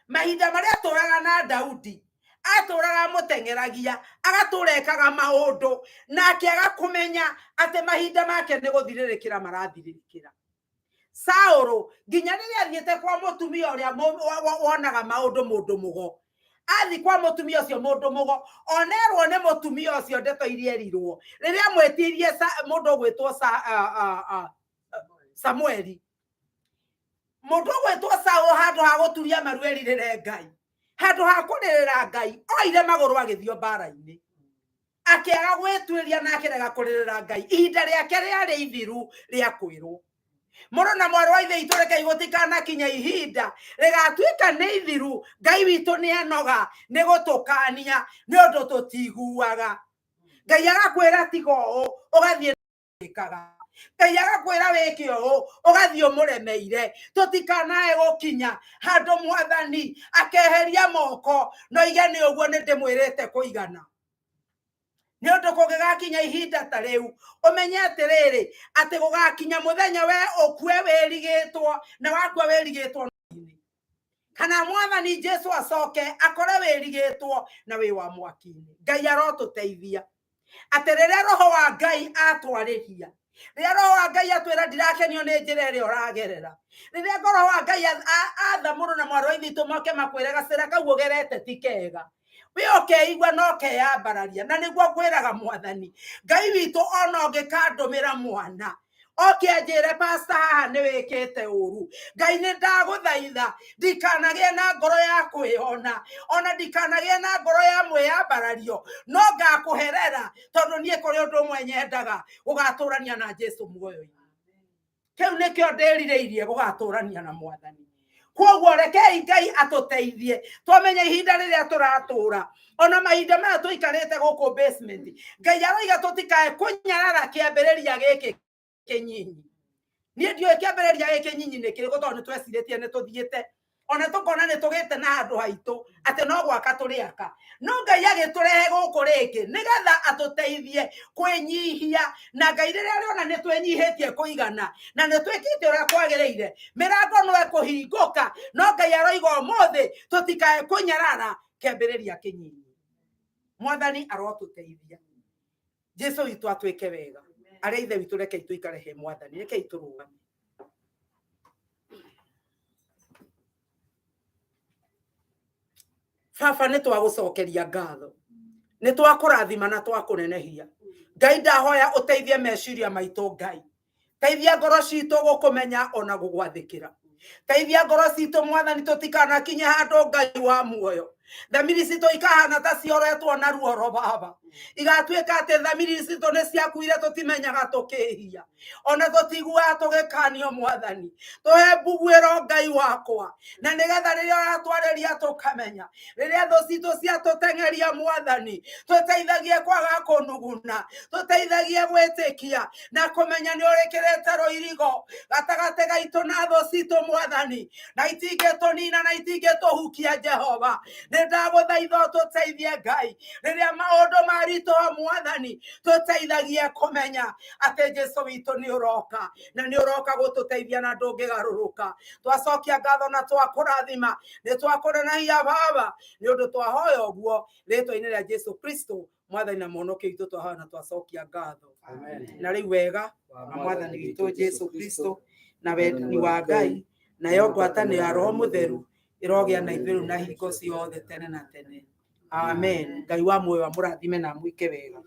S4: mahinda marĩa tũraga na Daudi atũraga mũteng'eragia agatũrekaga maũndũ nake agakũmenya atĩ mahinda make nĩ gũthirĩrĩkĩra marathirĩrĩkĩra. Saũlũ nginya rĩrĩa athiĩte kwa mũtumia ũrĩa wonaga maũndũ mũndũ mũgo athi kwa mũtumia ũcio mũndũ mũgo onerwo nĩ mũtumia ũcio ndeto iria erirwo rĩrĩa mwĩtirie mũndũ ũgwĩtwo Samueli mũndũ ũgwĩtwo Saũlũ handũ ha gũturia maru erirĩre Ngai handũ ha kũrĩrĩra Ngai oire magũrũ agĩthiĩ mbara-inĩ akĩaga gwĩtuĩria na akĩrega kũrĩrĩra Ngai ihinda rĩake rĩarĩ ithiru rĩa kwĩrwo mũrũ na mwarĩ wa ithe itũ rekei gũtikanakinya ihinda rĩgatuĩka nĩ ithiru Ngai witũ nĩ enoga nĩ gũtũkania nĩ ũndũ tũtiguaga Ngai agakwĩra tiga ũũ ũgathiĩ ĩkaga Ngai agakwĩra wĩke ũũ ũgathiĩ ũmũremeire tũtikanae gũkinya handũ Mwathani akeheria moko no ige nĩ ũguo nĩ ndĩmwĩrĩte kũigana nĩ ũndũ kũngĩgakinya ihinda ta rĩu ũmenye atĩrĩrĩ atĩ gũgakinya mũthenya we ũkue wĩrigĩtwo na wakua wĩrigĩtwo kana Mwathani Jesu acoke akore wĩrigĩtwo na wĩ wa mwaki-inĩ. Ngai arotũteithia atĩ rĩrĩa roho wa Ngai atwarĩria rĩrĩa roho wa Ngai atwĩra ndirakenio nĩ njĩra ĩrĩa ũragerera rĩrĩa roho wa Ngai atha mũrũ na mwarĩ wa ithe itũ moke makwĩre gacĩra kau ũgerete ti kega we ũkeigua no keyambararia na nĩguo ngwĩraga Mwathani Ngai witũ ona ũngĩkandũmĩra mwana oke anjĩre pastor haha nĩ wĩkĩte ũru Ngai nĩ ndagũthaitha ndikanagĩe na ngoro ya kwĩona ona ndikanagĩe na ngoro ya mwĩyambararia karario no ngakuherera tondu nie kuri undu umwe nyendaga gugaturania na Jesu muoyo kiu nikio ndirireirie gugaturania na Mwathani koguo rekei Ngai atuteithie twamenye ihinda riria turatura ona mahinda maya tuikarite guku basement Ngai aroiga tutikae kunyarara kiambiriria giki kinyinyi nie ndio kiambiriria giki kinyinyi nikiriko tondu tweciritie ni tuthiite ona tukona ni tugite na andu haitu ati no gwaka turiaka no Ngai agiturehe guku ringi nigetha atuteithie kwinyihia na Ngai riria ariona ni twenyihitie kuigana na ni twikite uria kwagiriire mirango no ekuhinguka no Ngai aroiga umuthi tutikae kunyarara kiambiriria kinyinyi Mwathani arotuteithia Jesu witu atwike wega aria ithe witu reke tuikare he Mwathani reke turugame Baba nĩ twagucokeria ngatho nĩ twakũrathima na twakunenehia Ngai ndahoya ũteithie meciria maitũ Ngai teithia ngoro citũ gũkũmenya ona gũgwathĩkĩra teithia ngoro citũ Mwathani tũtikanakinye handũ Ngai wa muoyo thamiri citũ ikahana ta cioretwo na ruoro Baba igatuĩka atĩ thamiri citũ nĩ ciakuire tũtimenyaga tũkĩhia ona tũtiguaga tũgĩkanio Mwathani tũhe mbuguĩro Ngai wakwa na nĩgetha rĩrĩa ũratwarĩria tũkamenya rĩrĩa thũ citũ ciatũteng'eria Mwathani tũteithagie kwaga kũnuguna tũteithagie gwĩtĩkia na kũmenya nĩ ũrĩkĩrĩte rũirigo gatagatĩ gaitũ na thũ citũ Mwathani na itingĩtũnina na itingĩtũhukia Jehova nĩ ndagũthaitha ũtũteithie Ngai rĩrĩa maũndũ maritũha Mwathani tũteithagie kũmenya atĩ Jesu witũ nĩ ũroka na nĩ ũroka gũtũteithia na ndũngĩgarũrũka twacokia ngatho na twakũrathima nĩ twakũnenehia Baba nĩ ũndũ twahoya ũguo rĩtwa-inĩ rĩa Jesu Kristo Mwathani na Mũhonokia witũ twahoya na twacokia ngatho na rĩu wega wa Mwathani witũ Jesu Kristo na wendi wa Ngai nayo ngwatanĩro ya Roho Mũtheru irogĩa na ithuĩ na hingo ciothe tene na tene amen Ngai wa muoyo amũrathime na mwĩke wega.